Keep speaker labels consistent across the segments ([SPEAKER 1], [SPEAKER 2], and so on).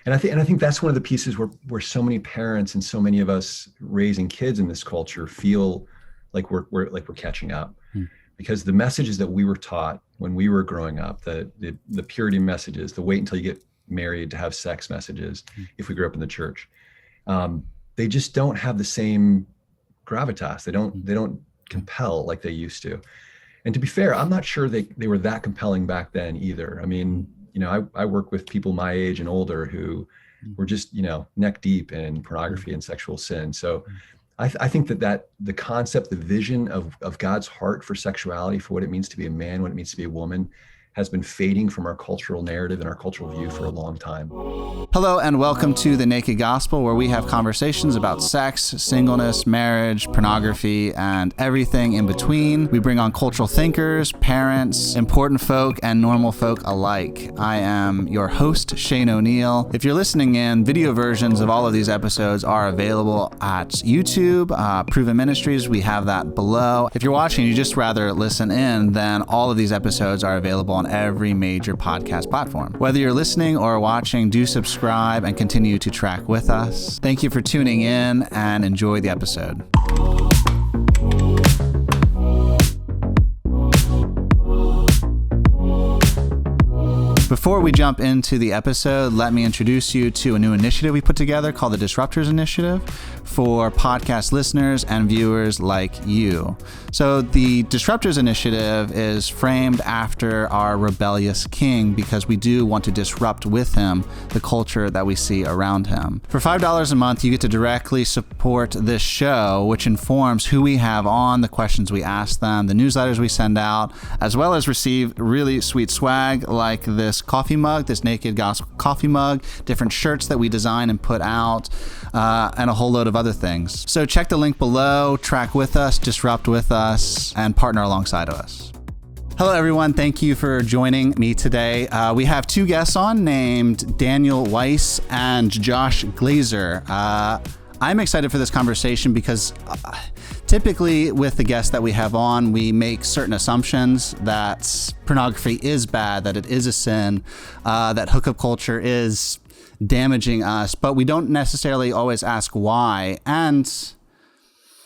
[SPEAKER 1] And I think that's one of the pieces where so many parents and so many of us raising kids in this culture feel like we're catching up, because the messages that we were taught when we were growing up, the purity messages, the wait until you get married to have sex messages, if we grew up in the church, they just don't have the same gravitas. They don't compel like they used to. And to be fair, I'm not sure they were that compelling back then either. I mean, I work with people my age and older who were just, neck deep in pornography and sexual sin. So I think that the concept, the vision of God's heart for sexuality, for what it means to be a man, what it means to be a woman, has been fading from our cultural narrative and our cultural view for a long time.
[SPEAKER 2] Hello and welcome to The Naked Gospel, where we have conversations about sex, singleness, marriage, pornography, and everything in between. We bring on cultural thinkers, parents, important folk, and normal folk alike. I am your host, Shane O'Neill. If you're listening in, video versions of all of these episodes are available at YouTube, Proven Ministries. We have that below. If you're watching, you just rather listen in, then all of these episodes are available on every major podcast platform. Whether you're listening or watching, do subscribe and continue to track with us. Thank you for tuning in and enjoy the episode. Before we jump into the episode, let me introduce you to a new initiative we put together called the Disruptors Initiative for podcast listeners and viewers like you. So the Disruptors Initiative is framed after our rebellious king because we do want to disrupt with him the culture that we see around him. For $5 a month, you get to directly support this show, which informs who we have on, the questions we ask them, the newsletters we send out, as well as receive really sweet swag like this coffee mug, this Naked Gospel coffee mug, different shirts that we design and put out, and a whole load of other things. So check the link below, track with us, disrupt with us, and partner alongside of us. Hello, everyone. Thank you for joining me today. We have two guests on named Daniel Weiss and Josh Glaser. I'm excited for this conversation because typically with the guests that we have on, we make certain assumptions that pornography is bad, that it is a sin, that hookup culture is damaging us, but we don't necessarily always ask why. And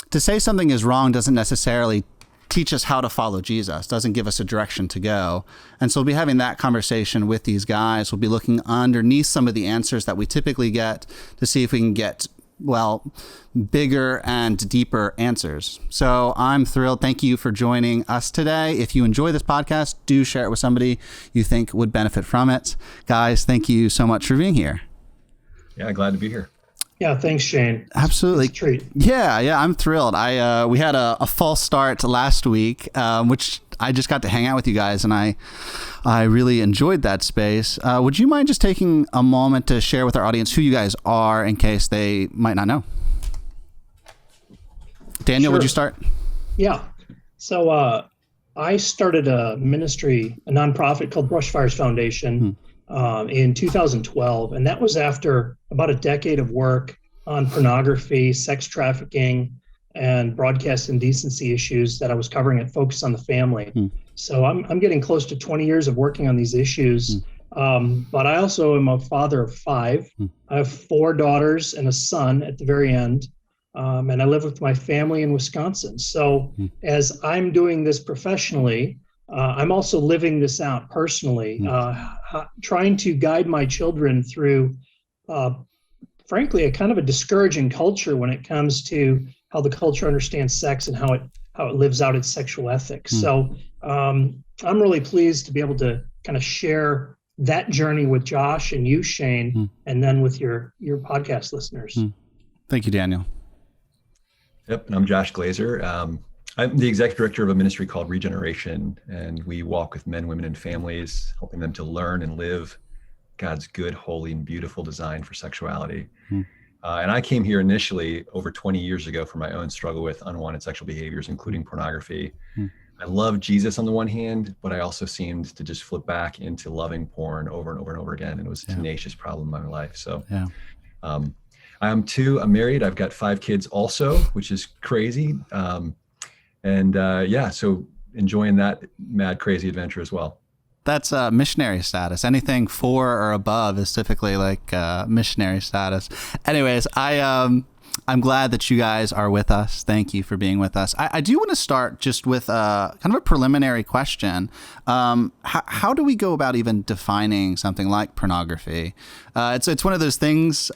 [SPEAKER 2] to say something is wrong doesn't necessarily teach us how to follow Jesus, doesn't give us a direction to go. And so we'll be having that conversation with these guys. We'll be looking underneath some of the answers that we typically get to see if we can get bigger and deeper answers. So I'm thrilled. Thank you for joining us today. If you enjoy this podcast, do share it with somebody you think would benefit from it. Guys, thank you so much for being here.
[SPEAKER 1] Yeah, glad to be here.
[SPEAKER 3] Yeah, thanks, Shane.
[SPEAKER 2] Absolutely.
[SPEAKER 3] It's a treat.
[SPEAKER 2] Yeah, I'm thrilled. We had a false start last week, which I just got to hang out with you guys, and I really enjoyed that space. Would you mind just taking a moment to share with our audience who you guys are in case they might not know? Daniel,
[SPEAKER 3] Sure.
[SPEAKER 2] Would you start?
[SPEAKER 3] Yeah. So I started a ministry, a nonprofit called Brushfires Foundation in 2012. And that was after about a decade of work on pornography, sex trafficking, and broadcast indecency issues that I was covering at Focus on the Family. So I'm getting close to 20 years of working on these issues. But I also am a father of 5. I have 4 daughters and a son at the very end. And I live with my family in Wisconsin. So as I'm doing this professionally, I'm also living this out personally, trying to guide my children through, frankly, a kind of a discouraging culture when it comes to how the culture understands sex and how it lives out its sexual ethics. So I'm really pleased to be able to kind of share that journey with Josh and you, Shane, and then with your podcast listeners.
[SPEAKER 2] Thank you, Daniel.
[SPEAKER 1] Yep, and I'm Josh Glaser. I'm the executive director of a ministry called Regeneration, and we walk with men, women, and families, helping them to learn and live God's good, holy, and beautiful design for sexuality. And I came here initially over 20 years ago for my own struggle with unwanted sexual behaviors, including pornography. I love Jesus on the one hand, but I also seemed to just flip back into loving porn over and over and over again. And it was a tenacious problem in my life. So I'm married. I've got 5 kids also, which is crazy. So enjoying that mad, crazy adventure as well.
[SPEAKER 2] That's missionary status. Anything 4 or above is typically like missionary status. Anyways, I'm glad that you guys are with us. Thank you for being with us. I do want to start just with kind of a preliminary question. How do we go about even defining something like pornography? It's one of those things.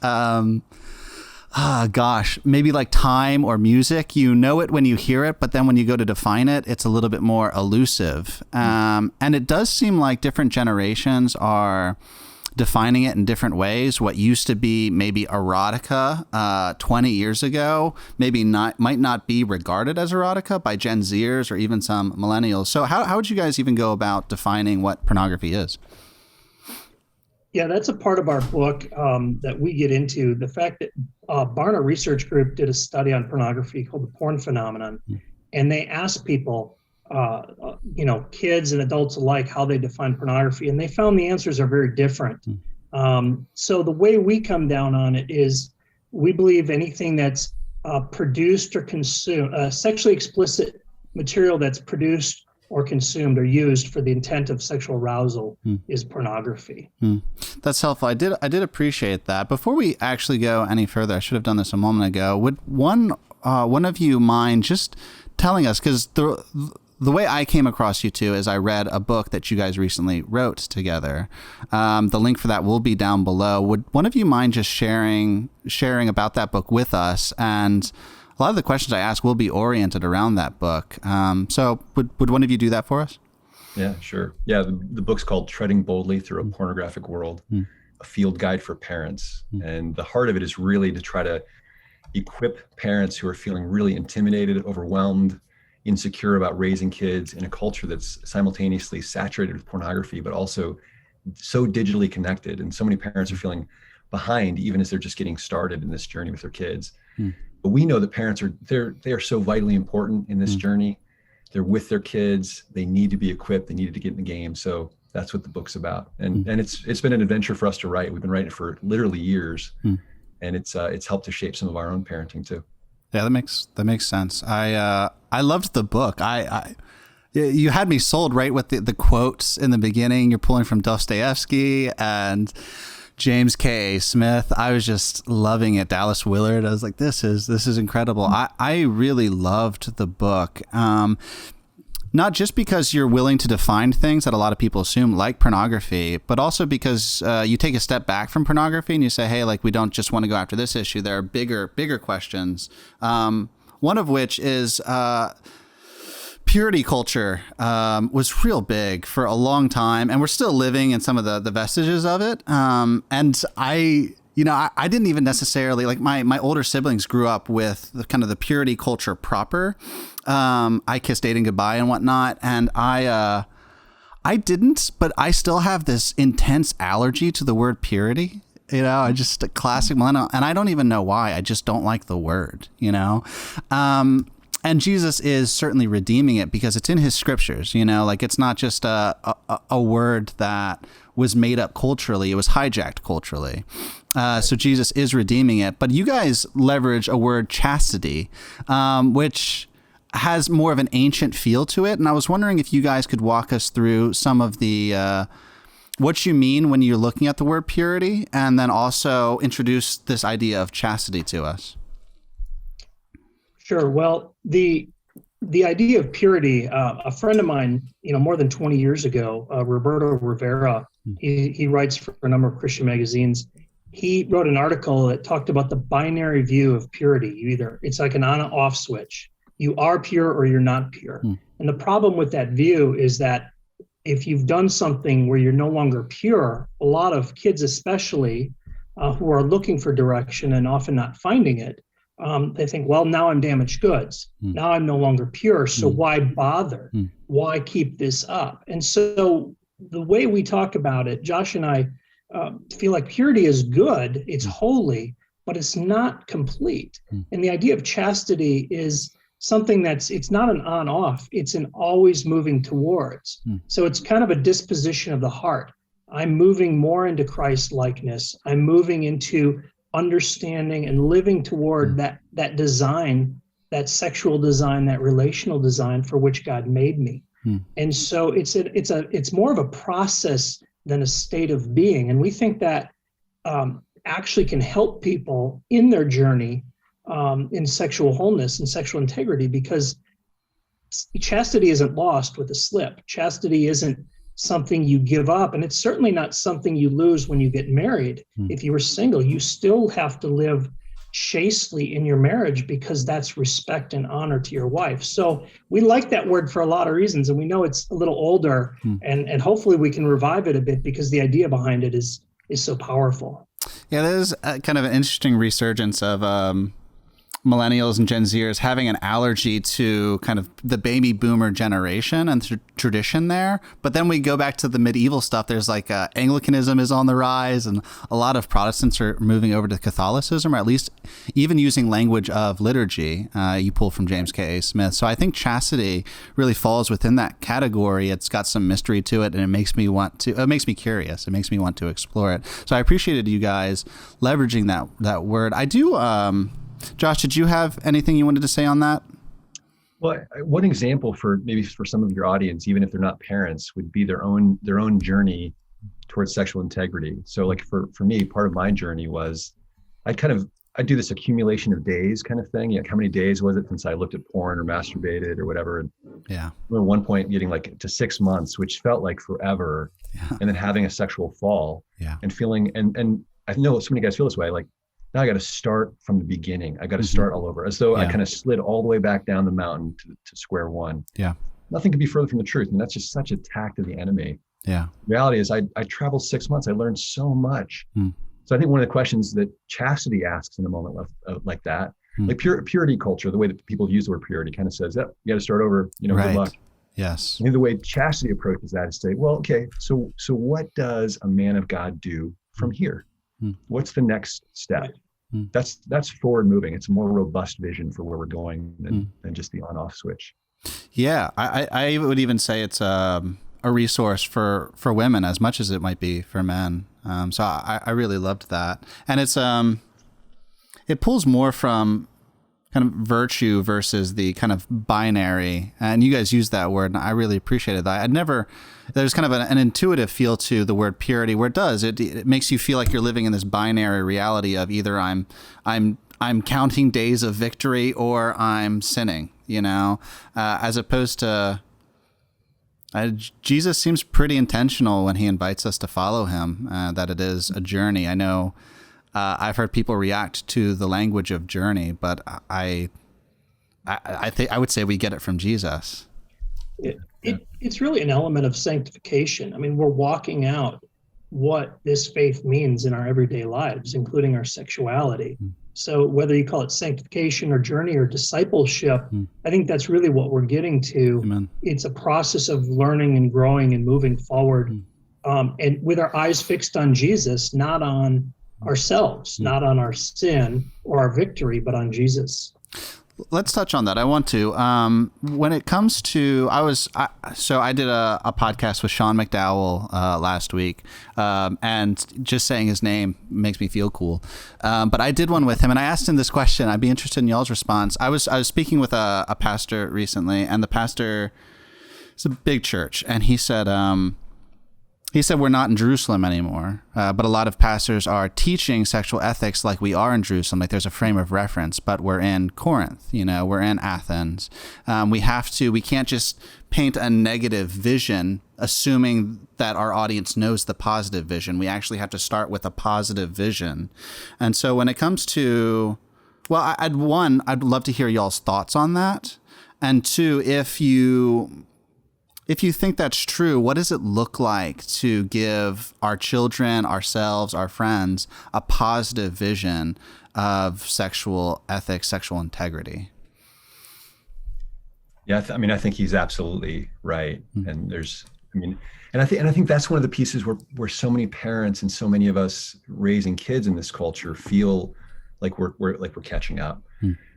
[SPEAKER 2] Maybe like time or music, you know it when you hear it, but then when you go to define it, it's a little bit more elusive. And it does seem like different generations are defining it in different ways. What used to be maybe erotica 20 years ago, might not be regarded as erotica by Gen Zers or even some millennials. So how would you guys even go about defining what pornography is?
[SPEAKER 3] Yeah, that's a part of our book that we get into. The fact that Barna Research Group did a study on pornography called the porn phenomenon, and they asked people, kids and adults alike, how they define pornography, and they found the answers are very different. So the way we come down on it is we believe anything that's produced or consumed, sexually explicit material that's produced or consumed or used for the intent of sexual arousal is pornography.
[SPEAKER 2] That's helpful. I did appreciate that. Before we actually go any further, I should have done this a moment ago. Would one of you mind just telling us, because the way I came across you two is I read a book that you guys recently wrote together. The link for that will be down below. Would one of you mind just sharing about that book with us? And a lot of the questions I ask will be oriented around that book. So would one of you do that for us?
[SPEAKER 1] Yeah, sure. Yeah, the book's called Treading Boldly Through a Pornographic World, a field guide for parents. And the heart of it is really to try to equip parents who are feeling really intimidated, overwhelmed, insecure about raising kids in a culture that's simultaneously saturated with pornography, but also so digitally connected. And so many parents are feeling behind, even as they're just getting started in this journey with their kids. But we know that parents they are so vitally important in this journey. They're with their kids. They need to be equipped. They needed to get in the game. So that's what the book's about. And it's been an adventure for us to write. We've been writing for literally years, and it's helped to shape some of our own parenting too.
[SPEAKER 2] Yeah, that makes sense. I loved the book. You had me sold right with the quotes in the beginning. You're pulling from Dostoevsky and James K. Smith. I was just loving it. Dallas Willard. I was like, this is incredible. I really loved the book. Not just because you're willing to define things that a lot of people assume, like pornography, but also because you take a step back from pornography and you say, hey, like, we don't just want to go after this issue. There are bigger questions. One of which is purity culture was real big for a long time, and we're still living in some of the vestiges of it. And I didn't even necessarily, like, my older siblings grew up with the kind of the purity culture proper. I kissed dating goodbye and whatnot, and I didn't, but I still have this intense allergy to the word purity. I just a classic millennial, and I don't even know why. I just don't like the word. And Jesus is certainly redeeming it because it's in his scriptures, like it's not just a word that was made up culturally. It was hijacked culturally. So Jesus is redeeming it. But you guys leverage a word, chastity, which has more of an ancient feel to it. And I was wondering if you guys could walk us through some of the what you mean when you're looking at the word purity, and then also introduce this idea of chastity to us.
[SPEAKER 3] Sure. Well, the idea of purity, a friend of mine, more than 20 years ago, Roberto Rivera, he writes for a number of Christian magazines. He wrote an article that talked about the binary view of purity. It's like an on-off switch. You are pure or you're not pure. And the problem with that view is that if you've done something where you're no longer pure, a lot of kids especially who are looking for direction and often not finding it, they think, well, now I'm damaged goods. Now I'm no longer pure. So why bother? Why keep this up? And so the way we talk about it, Josh and I feel like purity is good. It's holy, but it's not complete. And the idea of chastity is something it's not an on-off. It's an always moving towards. So it's kind of a disposition of the heart. I'm moving more into Christ likeness. I'm moving into understanding and living toward that design, that sexual design, that relational design for which God made me. And so it's more of a process than a state of being. And we think that actually can help people in their journey in sexual wholeness and sexual integrity, because chastity isn't lost with a slip. Chastity isn't something you give up, and it's certainly not something you lose when you get married. If you were single, you still have to live chastely in your marriage, because that's respect and honor to your wife. So we like that word for a lot of reasons, and we know it's a little older, and hopefully we can revive it a bit, because the idea behind it is so powerful.
[SPEAKER 2] Yeah, there's kind of an interesting resurgence of millennials and Gen Zers having an allergy to kind of the baby boomer generation and tradition there. But then we go back to the medieval stuff. There's like Anglicanism is on the rise, and a lot of Protestants are moving over to Catholicism, or at least even using language of liturgy. You pull from James K.A. Smith. So I think chastity really falls within that category. It's got some mystery to it, and it makes me curious. It makes me want to explore it. So I appreciated you guys leveraging that word. I do, Josh, did you have anything you wanted to say on that?
[SPEAKER 1] Well, one example for some of your audience, even if they're not parents, would be their own journey towards sexual integrity. So like for me, part of my journey was I do this accumulation of days kind of thing. How many days was it since I looked at porn or masturbated or whatever? And
[SPEAKER 2] yeah.
[SPEAKER 1] At one point getting like to 6 months, which felt like forever. Yeah. And then having a sexual fall. Yeah. And feeling, and I know so many guys feel this way, like, now I got to start from the beginning. I got to start all over, as though I kind of slid all the way back down the mountain to square one. Yeah. Nothing could be further from the truth. And that's just such a tack to the enemy. Yeah. Reality is I traveled 6 months. I learned so much. So I think one of the questions that chastity asks in a moment like that, like purity culture, the way that people use the word purity kind of says, you got to start over, right. Good luck. Yes. And the way chastity approaches that is say, well, okay, so what does a man of God do from here? What's the next step? That's forward moving. It's a more robust vision for where we're going than just the on-off switch. Yeah,
[SPEAKER 2] I would even say it's a resource for women as much as it might be for men. So I really loved that, and it pulls more from kind of virtue versus the kind of binary. And you guys use that word, and I really appreciated that. There's kind of an intuitive feel to the word purity, where it makes you feel like you're living in this binary reality of either I'm counting days of victory or I'm sinning, as opposed to Jesus seems pretty intentional when he invites us to follow him, that it is a journey. I know I've heard people react to the language of journey, but I think I would say we get it from Jesus.
[SPEAKER 3] It's really an element of sanctification. I mean, we're walking out what this faith means in our everyday lives, including our sexuality. So whether you call it sanctification or journey or discipleship, I think that's really what we're getting to. Amen. It's a process of learning and growing and moving forward, and with our eyes fixed on Jesus, not on ourselves, not on our sin or our victory, but on Jesus.
[SPEAKER 2] Let's touch on that. I want to. When it comes to, I did a podcast with Sean McDowell last week, and just saying his name makes me feel cool. But I did one with him, and I asked him this question. I'd be interested in y'all's response. I was speaking with a pastor recently, and the pastor, it's a big church, and he said we're not in Jerusalem anymore, but a lot of pastors are teaching sexual ethics like we are in Jerusalem, like there's a frame of reference, but we're in Corinth, we're in Athens. We can't just paint a negative vision, assuming that our audience knows the positive vision. We actually have to start with a positive vision. And so when it comes to, well, I'd love to hear y'all's thoughts on that. And two, if you think that's true, what does it look like to give our children, ourselves, our friends, a positive vision of sexual ethics, sexual integrity?
[SPEAKER 1] Yeah, I think he's absolutely right. And I think that's one of the pieces where so many parents and so many of us raising kids in this culture feel like we're catching up.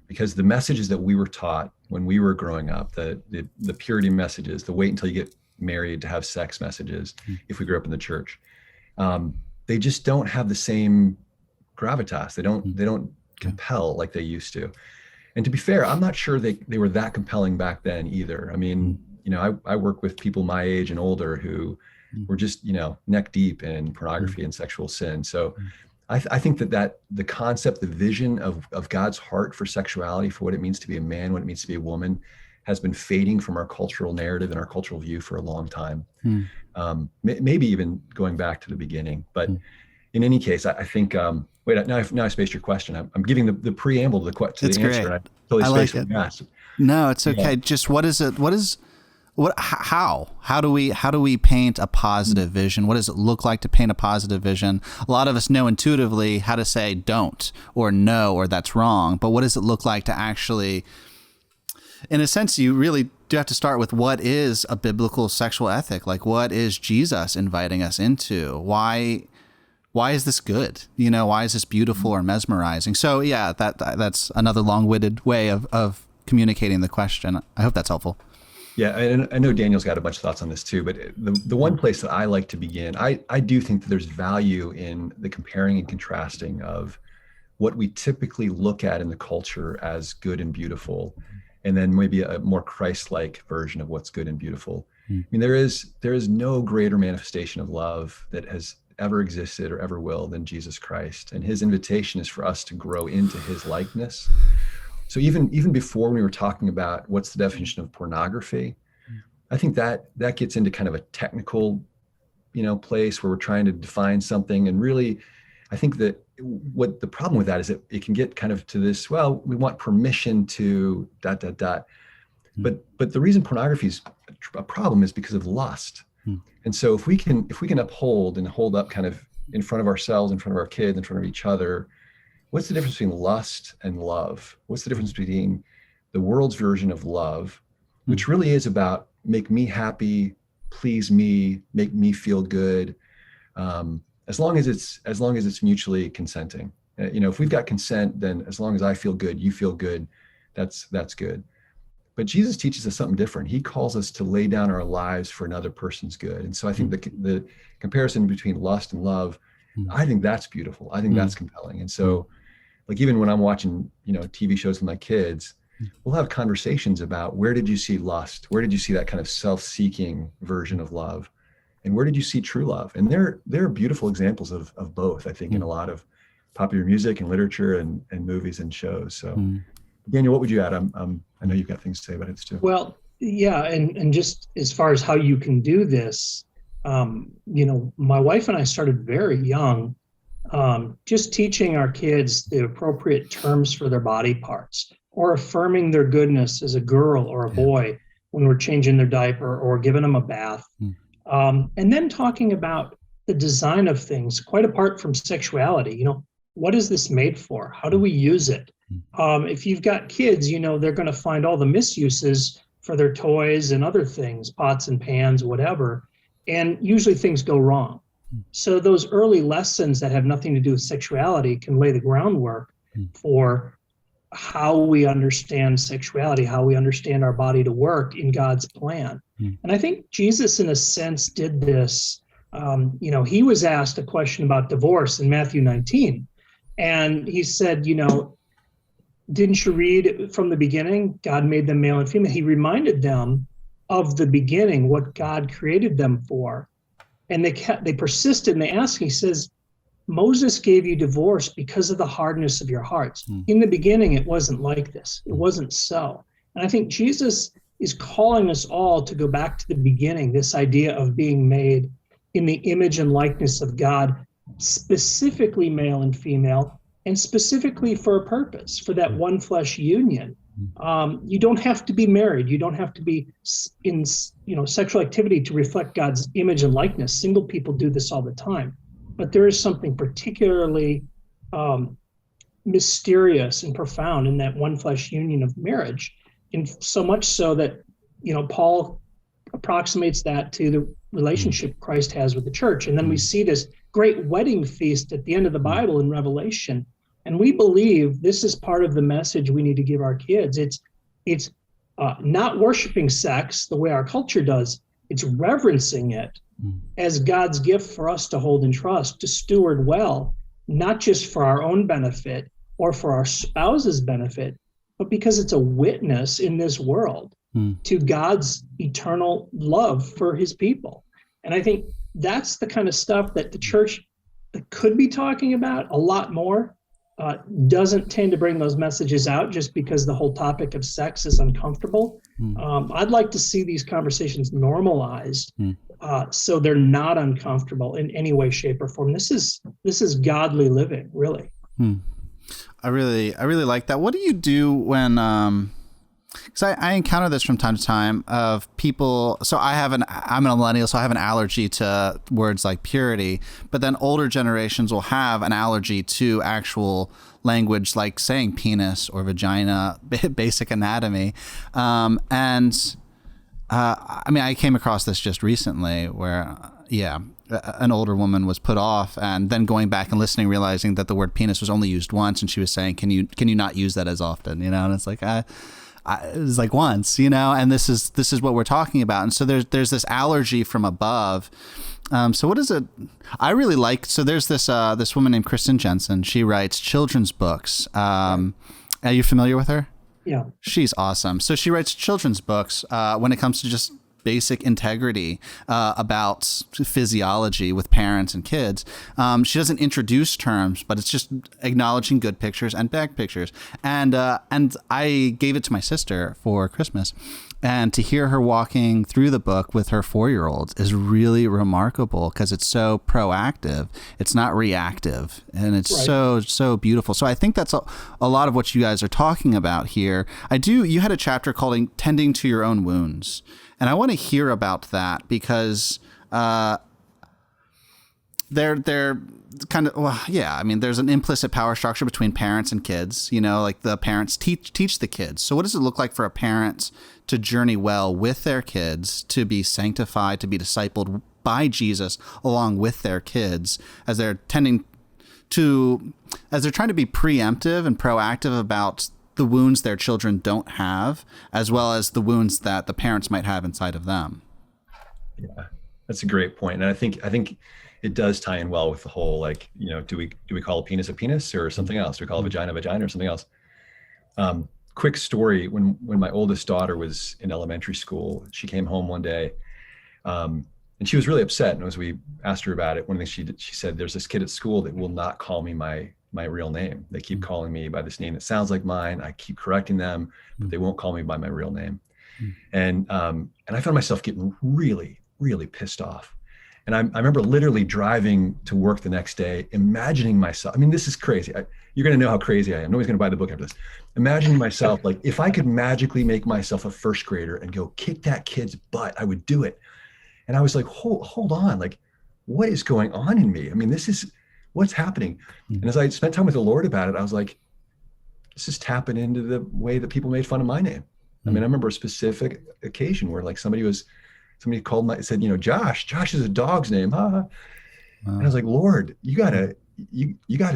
[SPEAKER 1] Because the messages that we were taught when we were growing up, the purity messages, the wait until you get married to have sex messages, if we grew up in the church, they just don't have the same gravitas. They don't compel like they used to. And to be fair, I'm not sure they were that compelling back then either. I mean, I work with people my age and older who were just, neck deep in pornography and sexual sin. So I think that the concept, the vision of God's heart for sexuality, for what it means to be a man, what it means to be a woman, has been fading from our cultural narrative and our cultural view for a long time. Maybe even going back to the beginning. But in any case, I think, now I spaced your question. I'm giving the preamble to the answer.
[SPEAKER 2] Great.
[SPEAKER 1] I totally spaced what you asked.
[SPEAKER 2] No, it's okay. Yeah. Just how do we paint a positive vision? What does it look like to paint a positive vision? A lot of us know intuitively how to say don't or no or that's wrong, but what does it look like to actually, in a sense, you really do have to start with what is a biblical sexual ethic? Like, what is Jesus inviting us into? Why is this good? Why is this beautiful or mesmerizing? So yeah, that's another long-winded way of communicating the question. I hope that's helpful.
[SPEAKER 1] Yeah, and I know Daniel's got a bunch of thoughts on this too, but the one place that I like to begin, I do think that there's value in the comparing and contrasting of what we typically look at in the culture as good and beautiful, and then maybe a more Christ-like version of what's good and beautiful. I mean, there is no greater manifestation of love that has ever existed or ever will than Jesus Christ, and his invitation is for us to grow into his likeness. So even before we were talking about what's the definition of pornography, I think that gets into kind of a technical, place where we're trying to define something. And really, I think that what the problem with that is that it can get kind of to this, well, we want permission to ... But the reason pornography is a problem is because of lust. And so if we can uphold and hold up kind of in front of ourselves, in front of our kids, in front of each other, what's the difference between lust and love? What's the difference between the world's version of love, which really is about make me happy, please me, make me feel good, as long as it's mutually consenting. If we've got consent, then as long as I feel good, you feel good, that's good. But Jesus teaches us something different. He calls us to lay down our lives for another person's good. And so I think the comparison between lust and love, I think that's beautiful. I think that's compelling. And so, like, even when I'm watching, TV shows with my kids, we'll have conversations about where did you see lust? Where did you see that kind of self-seeking version of love? And where did you see true love? And there are beautiful examples of both, I think, in a lot of popular music and literature and movies and shows. So, Daniel, what would you add? I know you've got things to say about it too.
[SPEAKER 3] Well, yeah, and just as far as how you can do this, my wife and I started very young, just teaching our kids the appropriate terms for their body parts, or affirming their goodness as a girl or a boy when we're changing their diaper or giving them a bath. And then talking about the design of things, quite apart from sexuality. What is this made for? How do we use it? If you've got kids, they're going to find all the misuses for their toys and other things, pots and pans, whatever. And usually things go wrong. So those early lessons that have nothing to do with sexuality can lay the groundwork for how we understand sexuality, how we understand our body to work in God's plan. And I think Jesus, in a sense, did this. He was asked a question about divorce in Matthew 19. And he said, didn't you read from the beginning, God made them male and female? He reminded them of the beginning, what God created them for. And they persisted and they asked, he says, Moses gave you divorce because of the hardness of your hearts. In the beginning, it wasn't like this. It wasn't so. And I think Jesus is calling us all to go back to the beginning, this idea of being made in the image and likeness of God, specifically male and female, and specifically for a purpose, for that one flesh union. You don't have to be married. You don't have to be in sexual activity to reflect God's image and likeness. Single people do this all the time. But there is something particularly mysterious and profound in that one flesh union of marriage, and so much so that Paul approximates that to the relationship Christ has with the church. And then we see this great wedding feast at the end of the Bible in Revelation. And we believe this is part of the message we need to give our kids. It's not worshiping sex the way our culture does. It's reverencing it as God's gift for us to hold and trust, to steward well, not just for our own benefit or for our spouse's benefit, but because it's a witness in this world to God's eternal love for his people. And I think that's the kind of stuff that the church could be talking about a lot more, doesn't tend to bring those messages out just because the whole topic of sex is uncomfortable. I'd like to see these conversations normalized so they're not uncomfortable in any way, shape, or form. This is godly living, really.
[SPEAKER 2] I really like that. What do you do when, because I encounter this from time to time of people. So I'm a millennial, so I have an allergy to words like purity, but then older generations will have an allergy to actual language like saying penis or vagina, basic anatomy. I mean, I came across this just recently where, an older woman was put off, and then going back and listening, realizing that the word penis was only used once, and she was saying, "Can you not use that as often?" And it's like, it was like once, and this is what we're talking about. And so there's this allergy from above. So what is it? I really like. So there's this woman named Kristen Jensen. She writes children's books. Are you familiar with her?
[SPEAKER 3] Yeah.
[SPEAKER 2] She's awesome. So she writes children's books when it comes to just basic integrity about physiology with parents and kids. She doesn't introduce terms, but it's just acknowledging good pictures and bad pictures. And I gave it to my sister for Christmas. And to hear her walking through the book with her 4-year-old is really remarkable because it's so proactive. It's not reactive. And it's so beautiful. So I think that's a lot of what you guys are talking about here. You had a chapter called Tending to Your Own Wounds. And I want to hear about that because they're kind of, I mean, there's an implicit power structure between parents and kids, like the parents teach the kids. So what does it look like for a parent to journey well with their kids, to be sanctified, to be discipled by Jesus along with their kids as they're trying to be preemptive and proactive about the wounds their children don't have, as well as the wounds that the parents might have inside of them?
[SPEAKER 1] Yeah, that's a great point. And I think it does tie in well with the whole, like, do we call a penis or something else? Do we call a vagina or something else? Quick story. When my oldest daughter was in elementary school, she came home one day, and she was really upset. And as we asked her about it, one thing she said, "There's this kid at school that will not call me my real name. They keep calling me by this name that sounds like mine. I keep correcting them, but they won't call me by my real name." And I found myself getting really, really pissed off. And I remember literally driving to work the next day, imagining myself, I mean, this is crazy. You're going to know how crazy I am. Nobody's going to buy the book after this. Imagining myself, like, if I could magically make myself a first grader and go kick that kid's butt, I would do it. And I was like, hold on, like, what is going on in me? I mean, this is what's happening. And as I spent time with the Lord about it, I was like, this is tapping into the way that people made fun of my name. I mean, I remember a specific occasion where, like, somebody called said, Josh is a dog's name, huh? Wow. And I was like, Lord, you gotta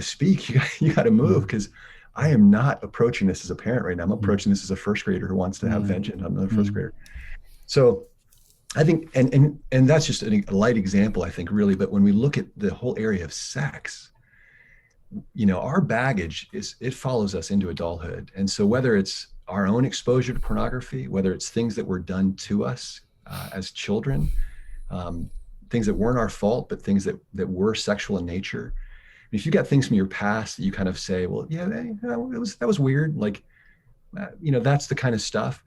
[SPEAKER 1] speak, you gotta move, because I am not approaching this as a parent right now. I'm approaching this as a first grader who wants to have vengeance on another first grader. So I think, and that's just a light example, I think, really. But when we look at the whole area of sex, our baggage it follows us into adulthood. And so whether it's our own exposure to pornography, whether it's things that were done to us as children, things that weren't our fault, but things that were sexual in nature. If you got things from your past that you kind of say, well, yeah, that was weird. Like, that's the kind of stuff.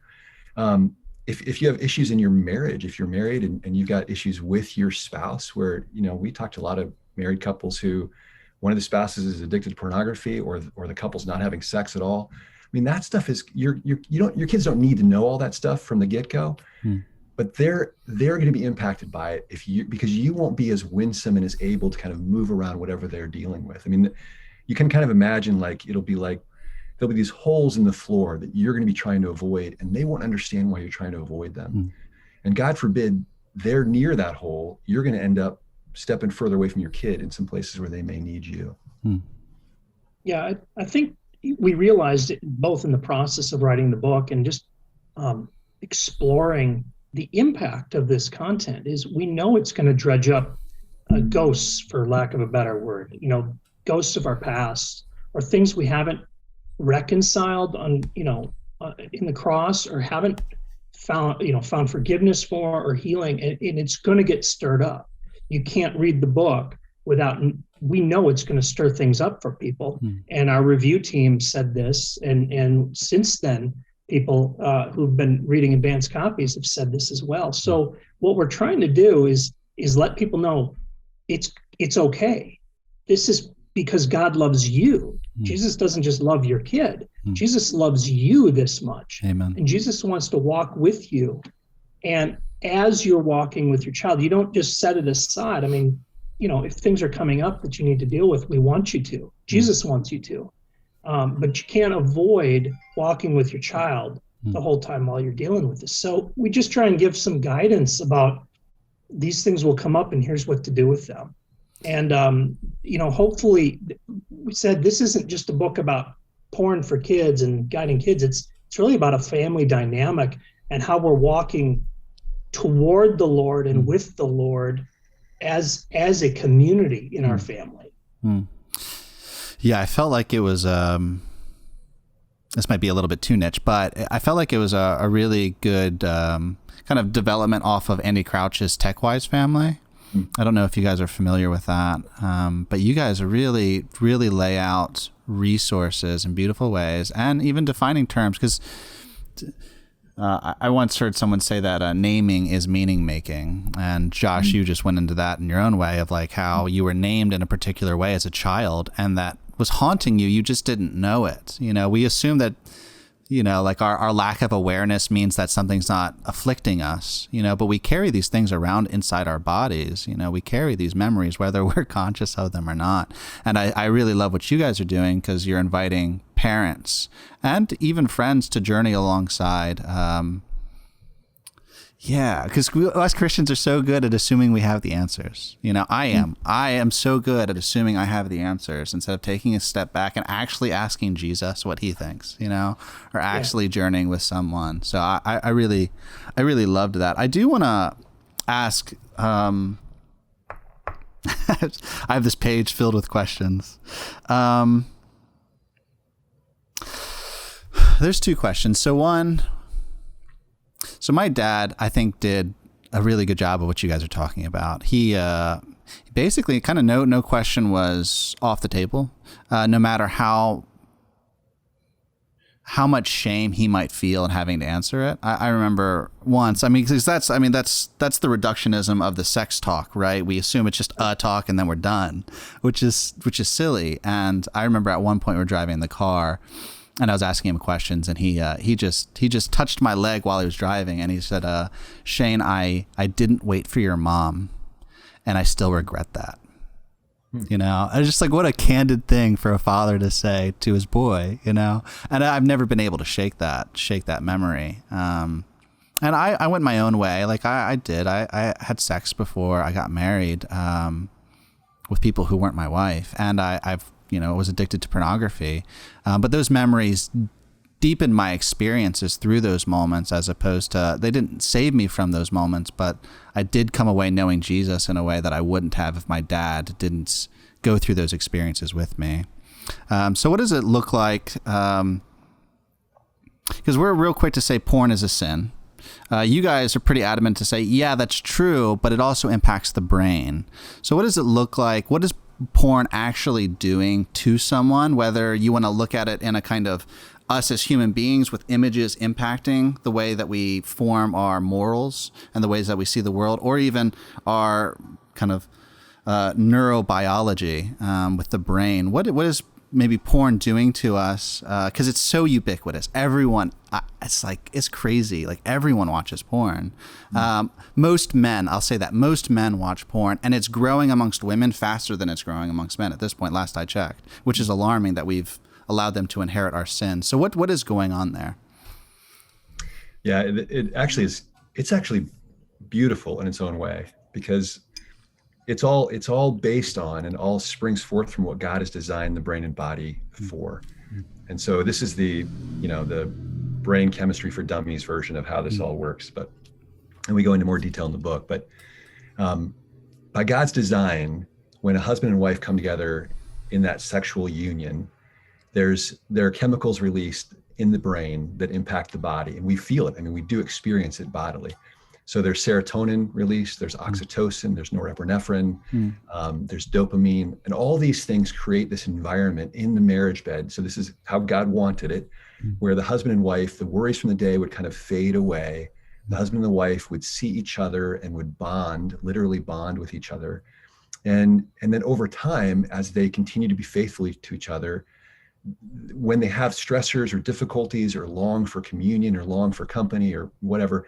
[SPEAKER 1] If you have issues in your marriage, if you're married and you've got issues with your spouse, where, we talk to a lot of married couples who one of the spouses is addicted to pornography, or the couple's not having sex at all. I mean, that stuff is, your kids don't need to know all that stuff from the get-go. But they're going to be impacted by it because you won't be as winsome and as able to kind of move around whatever they're dealing with. I mean, you can kind of imagine, like, there'll be these holes in the floor that you're going to be trying to avoid, and they won't understand why you're trying to avoid them. And God forbid they're near that hole, you're going to end up stepping further away from your kid in some places where they may need you.
[SPEAKER 3] Yeah, I think we realized it both in the process of writing the book and just exploring the impact of this content is we know it's going to dredge up ghosts, for lack of a better word, ghosts of our past, or things we haven't reconciled on, in the cross, or haven't found forgiveness for or healing, and it's going to get stirred up. You can't read the book without, we know it's going to stir things up for people. And our review team said this, and since then, people who've been reading advanced copies have said this as well. So what we're trying to do is let people know it's okay. This is because God loves you. Jesus doesn't just love your kid. Jesus loves you this much.
[SPEAKER 2] Amen.
[SPEAKER 3] And Jesus wants to walk with you. And as you're walking with your child, you don't just set it aside. I mean, if things are coming up that you need to deal with, we want you to. Jesus wants you to. But you can't avoid walking with your child the whole time while you're dealing with this. So we just try and give some guidance about these things will come up and here's what to do with them. And, hopefully, we said this isn't just a book about porn for kids and guiding kids. It's really about a family dynamic and how we're walking toward the Lord and with the Lord as a community in our family.
[SPEAKER 2] Yeah, I felt like it was, this might be a little bit too niche, but I felt like it was a really good kind of development off of Andy Crouch's TechWise family. I don't know if you guys are familiar with that, but you guys really, really lay out resources in beautiful ways and even defining terms, because I once heard someone say that naming is meaning making. And Josh, you just went into that in your own way of like how you were named in a particular way as a child and that was haunting you. You just didn't know it. We assume that, like our lack of awareness means that something's not afflicting us, but we carry these things around inside our bodies. We carry these memories, whether we're conscious of them or not. And I really love what you guys are doing because you're inviting parents and even friends to journey alongside. Because us Christians are so good at assuming we have the answers. I am so good at assuming I have the answers instead of taking a step back and actually asking Jesus what he thinks, or actually journeying with someone. So I really loved that. I do want to ask, I have this page filled with questions. There's two questions. So my dad, I think, did a really good job of what you guys are talking about. He basically kind of no question was off the table, no matter how much shame he might feel in having to answer it. I remember once, because that's the reductionism of the sex talk, right? We assume it's just a talk and then we're done, which is silly. And I remember at one point we were driving in the car, and I was asking him questions, and he just touched my leg while he was driving, and he said, "Shane, I didn't wait for your mom, and I still regret that." I was just like, what a candid thing for a father to say to his boy, And I've never been able to shake that memory. And I went my own way, like I did. I had sex before I got married with people who weren't my wife, and I've was addicted to pornography. But those memories deepened my experiences through those moments, as opposed to, they didn't save me from those moments, but I did come away knowing Jesus in a way that I wouldn't have if my dad didn't go through those experiences with me. So what does it look like? Because we're real quick to say porn is a sin. You guys are pretty adamant to say, yeah, that's true, but it also impacts the brain. So what does it look like? What is porn actually doing to someone, whether you want to look at it in a kind of us as human beings with images impacting the way that we form our morals and the ways that we see the world, or even our kind of neurobiology with the brain. What is maybe porn doing to us? Because it's so ubiquitous. Everyone, it's crazy. Like everyone watches porn. Most men, I'll say that, most men watch porn, and it's growing amongst women faster than it's growing amongst men at this point, last I checked, which is alarming that we've allowed them to inherit our sin. So what is going on there?
[SPEAKER 1] Yeah, it actually is. It's actually beautiful in its own way, because it's all based on and all springs forth from what God has designed the brain and body for. And so this is the brain chemistry for dummies version of how this all works. And we go into more detail in the book, but by God's design, when a husband and wife come together in that sexual union, there are chemicals released in the brain that impact the body, and we feel it. I mean, we do experience it bodily. So there's serotonin release, there's oxytocin, there's norepinephrine, there's dopamine, and all these things create this environment in the marriage bed. So this is how God wanted it, where the husband and wife, the worries from the day would kind of fade away. The husband and the wife would see each other and would bond, literally bond with each other. And then over time, as they continue to be faithful to each other, when they have stressors or difficulties or long for communion or long for company or whatever,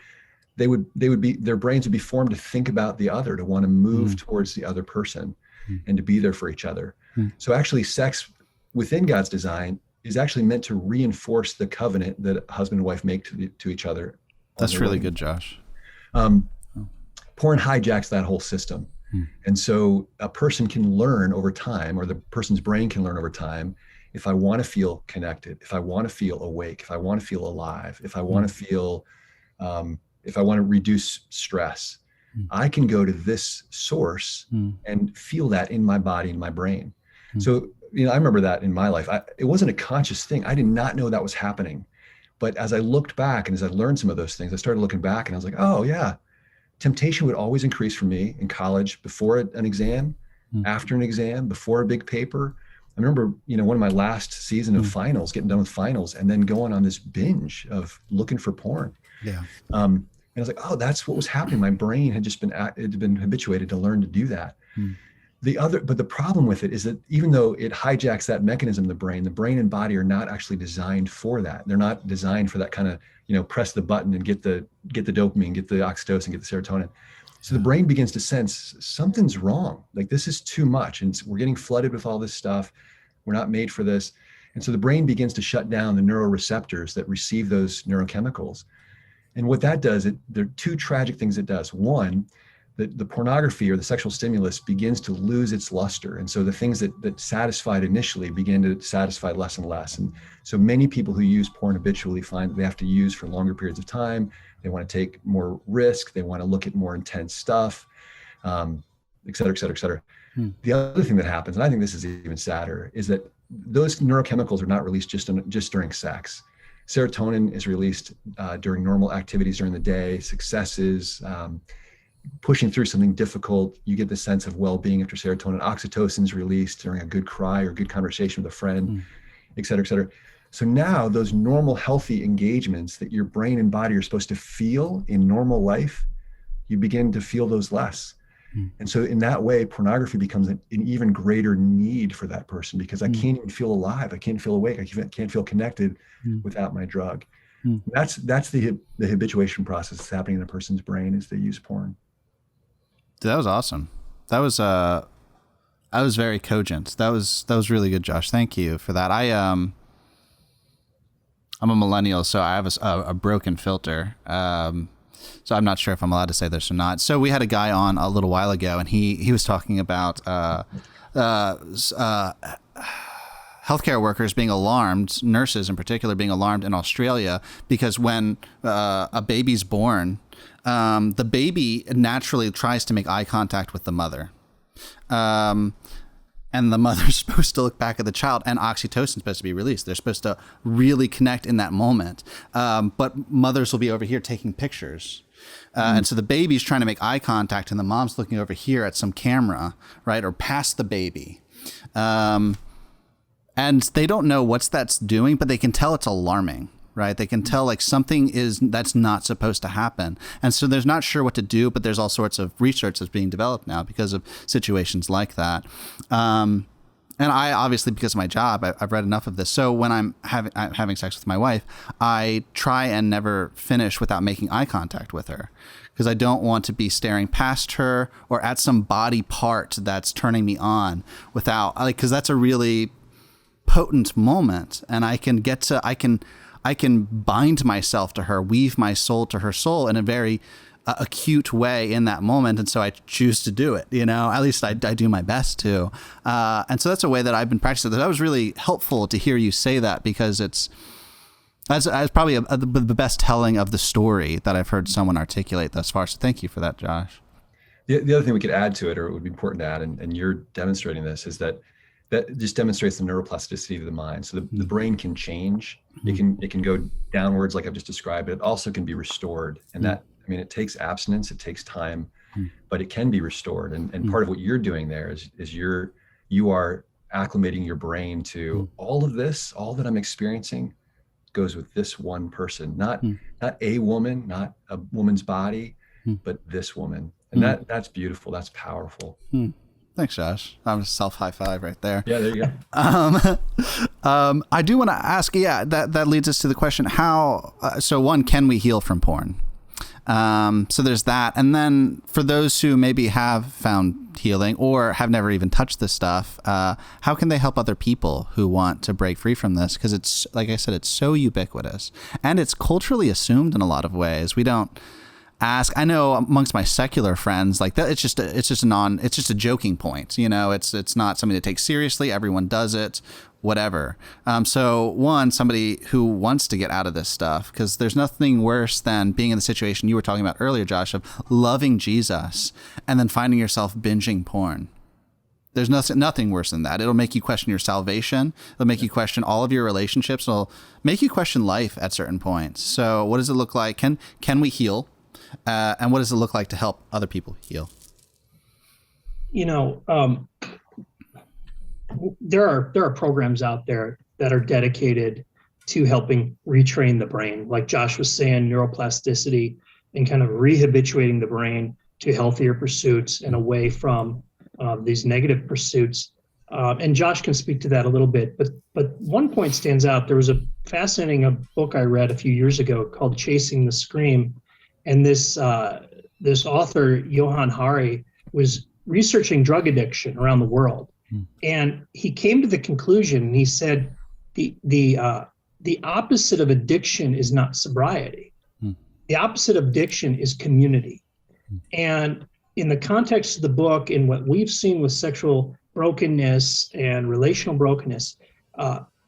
[SPEAKER 1] their brains would be formed to think about the other, to want to move towards the other person and to be there for each other. So actually sex within God's design is actually meant to reinforce the covenant that husband and wife make to each other.
[SPEAKER 2] That's really good, Josh.
[SPEAKER 1] Porn hijacks that whole system. And so a person can learn over time, or the person's brain can learn over time, if I want to feel connected, if I want to feel awake, if I want to feel alive, if I want to feel, if I want to reduce stress, I can go to this source and feel that in my body and my brain. So, I remember that in my life. It wasn't a conscious thing. I did not know that was happening. But as I looked back and as I learned some of those things, I started looking back and I was like, oh yeah, temptation would always increase for me in college, before an exam, after an exam, before a big paper. I remember, one of my last season of finals, getting done with finals, and then going on this binge of looking for porn.
[SPEAKER 2] Yeah.
[SPEAKER 1] And I was like, oh, that's what was happening. My brain had just been habituated to learn to do that. But the problem with it is that even though it hijacks that mechanism, the brain and body are not actually designed for that. They're not designed for that kind of, press the button and get the dopamine, get the oxytocin, get the serotonin. So the brain begins to sense something's wrong. Like, this is too much. And we're getting flooded with all this stuff. We're not made for this. And so the brain begins to shut down the neuroreceptors that receive those neurochemicals. And what that does, there are two tragic things it does. One, the pornography or the sexual stimulus begins to lose its luster. And so the things that satisfied initially begin to satisfy less and less. And so many people who use porn habitually find that they have to use for longer periods of time. They want to take more risk. They want to look at more intense stuff, et cetera, et cetera, et cetera. The other thing that happens, and I think this is even sadder, is that those neurochemicals are not released just during sex. Serotonin is released during normal activities during the day, successes, pushing through something difficult. You get the sense of well-being after serotonin. Oxytocin is released during a good cry or good conversation with a friend, et cetera, et cetera. So now those normal, healthy engagements that your brain and body are supposed to feel in normal life, you begin to feel those less. And so in that way, pornography becomes an even greater need for that person, because I can't even feel alive. I can't feel awake. I can't feel connected without my drug. That's the habituation process that's happening in a person's brain as they use porn.
[SPEAKER 2] That was awesome. That was very cogent. That was really good, Josh. Thank you for that. I'm a millennial, so I have a broken filter. So I'm not sure if I'm allowed to say this or not. So we had a guy on a little while ago, and he was talking about healthcare workers being alarmed, nurses in particular being alarmed in Australia, because when a baby's born, the baby naturally tries to make eye contact with the mother. And the mother's supposed to look back at the child, and oxytocin is supposed to be released. They're supposed to really connect in that moment. But mothers will be over here taking pictures. And so the baby's trying to make eye contact, and the mom's looking over here at some camera, right, or past the baby. And they don't know what's that's doing, but they can tell it's alarming, right? They can tell like something that's not supposed to happen. And so they're not sure what to do, but there's all sorts of research that's being developed now because of situations like that. And I obviously, because of my job, I've read enough of this. So when I'm having sex with my wife, I try and never finish without making eye contact with her, because I don't want to be staring past her or at some body part that's turning me on without, because that's a really potent moment, and I can bind myself to her, weave my soul to her soul in a very acute way in that moment. And so I choose to do it, at least I do my best to. And so that's a way that I've been practicing. That was really helpful to hear you say that, because that's probably the best telling of the story that I've heard someone articulate thus far. So thank you for that, Josh.
[SPEAKER 1] The other thing we could add to it, or it would be important to add, and you're demonstrating this, is that that just demonstrates the neuroplasticity of the mind. So the brain can change. It can go downwards, like I've just described. It also can be restored. And that, I mean, it takes abstinence, it takes time, but it can be restored. And part of what you're doing there is you are acclimating your brain to all of this, all that I'm experiencing goes with this one person, not a woman, not a woman's body, but this woman. And that's beautiful. That's powerful.
[SPEAKER 2] Thanks, Josh. I'm a self high five right there.
[SPEAKER 1] Yeah, there you go.
[SPEAKER 2] I do want to ask, that leads us to the question, how, so one, can we heal from porn? So there's that. And then for those who maybe have found healing or have never even touched this stuff, how can they help other people who want to break free from this? Because it's, like I said, it's so ubiquitous and it's culturally assumed in a lot of ways. We don't ask. I know amongst my secular friends, like that, it's just a joking point. You know, it's not something to take seriously. Everyone does it, whatever. So one, somebody who wants to get out of this stuff, because there's nothing worse than being in the situation you were talking about earlier, Josh, of loving Jesus and then finding yourself binging porn. There's nothing worse than that. It'll make you question your salvation. It'll make you question all of your relationships. It'll make you question life at certain points. So what does it look like? Can we heal? And what does it look like to help other people heal?
[SPEAKER 3] You know, there are programs out there that are dedicated to helping retrain the brain, like Josh was saying, neuroplasticity, and kind of rehabituating the brain to healthier pursuits and away from these negative pursuits. And Josh can speak to that a little bit, but one point stands out. There was a fascinating book I read a few years ago called Chasing the Scream. And this author, Johann Hari, was researching drug addiction around the world. And he came to the conclusion, and he said, the opposite of addiction is not sobriety. The opposite of addiction is community. And in the context of the book, in what we've seen with sexual brokenness and relational brokenness,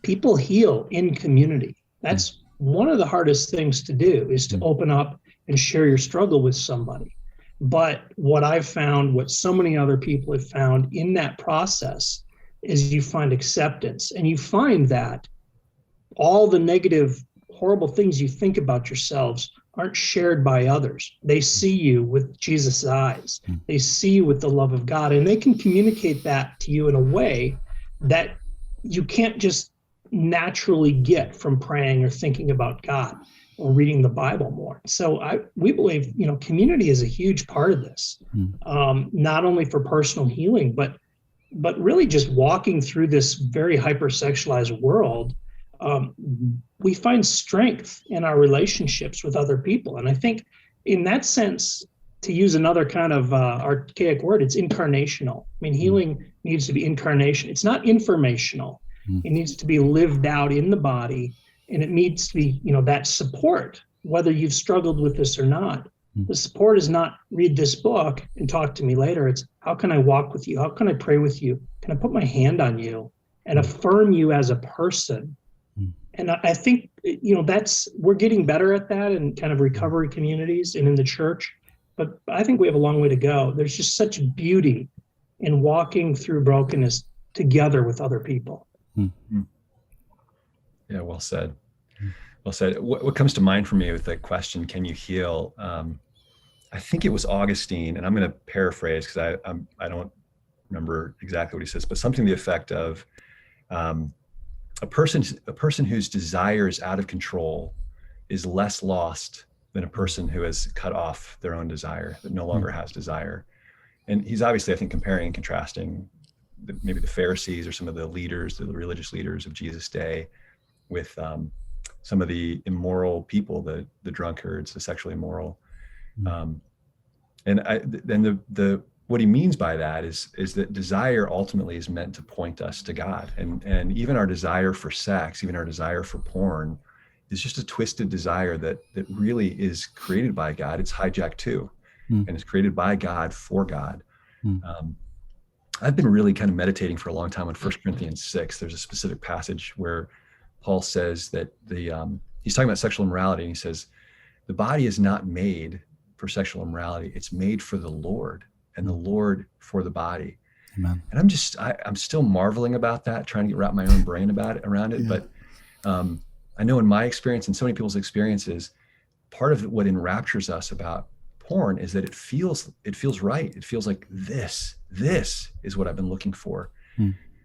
[SPEAKER 3] people heal in community. That's one of the hardest things to do, is to open up and share your struggle with somebody. But what I've found, what so many other people have found in that process, is you find acceptance, and you find that all the negative, horrible things you think about yourselves aren't shared by others. They see you with Jesus' eyes. They see you with the love of God, and they can communicate that to you in a way that you can't just naturally get from praying or thinking about God or reading the Bible more. So we believe, community is a huge part of this, not only for personal healing, but really just walking through this very hypersexualized world. We find strength in our relationships with other people. And I think in that sense, to use another kind of archaic word, it's incarnational. I mean, healing needs to be incarnation. It's not informational. It needs to be lived out in the body. And it needs to be, that support, whether you've struggled with this or not. The support is not read this book and talk to me later. It's how can I walk with you? How can I pray with you? Can I put my hand on you and affirm you as a person? And I think, we're getting better at that in kind of recovery communities and in the church. But I think we have a long way to go. There's just such beauty in walking through brokenness together with other people.
[SPEAKER 1] Yeah, well said. Well said. What comes to mind for me with the question, can you heal? I think it was Augustine, and I'm going to paraphrase because I don't remember exactly what he says, but something to the effect of a person whose desire is out of control is less lost than a person who has cut off their own desire, that no longer has desire. And he's obviously, I think, comparing and contrasting maybe the Pharisees or some of the leaders, the religious leaders of Jesus' day, with some of the immoral people, the drunkards, the sexually immoral. What he means by that is that desire ultimately is meant to point us to God. And even our desire for sex, even our desire for porn, is just a twisted desire that really is created by God. It's hijacked too, and it's created by God for God. I've been really kind of meditating for a long time on 1 Corinthians 6. There's a specific passage where Paul says that he's talking about sexual immorality, and he says, the body is not made for sexual immorality. It's made for the Lord, and the Lord for the body.
[SPEAKER 2] Amen.
[SPEAKER 1] And I'm still marveling about that, trying to wrap my own brain around it. But I know in my experience and so many people's experiences, part of what enraptures us about porn is that it feels right. It feels like this is what I've been looking for.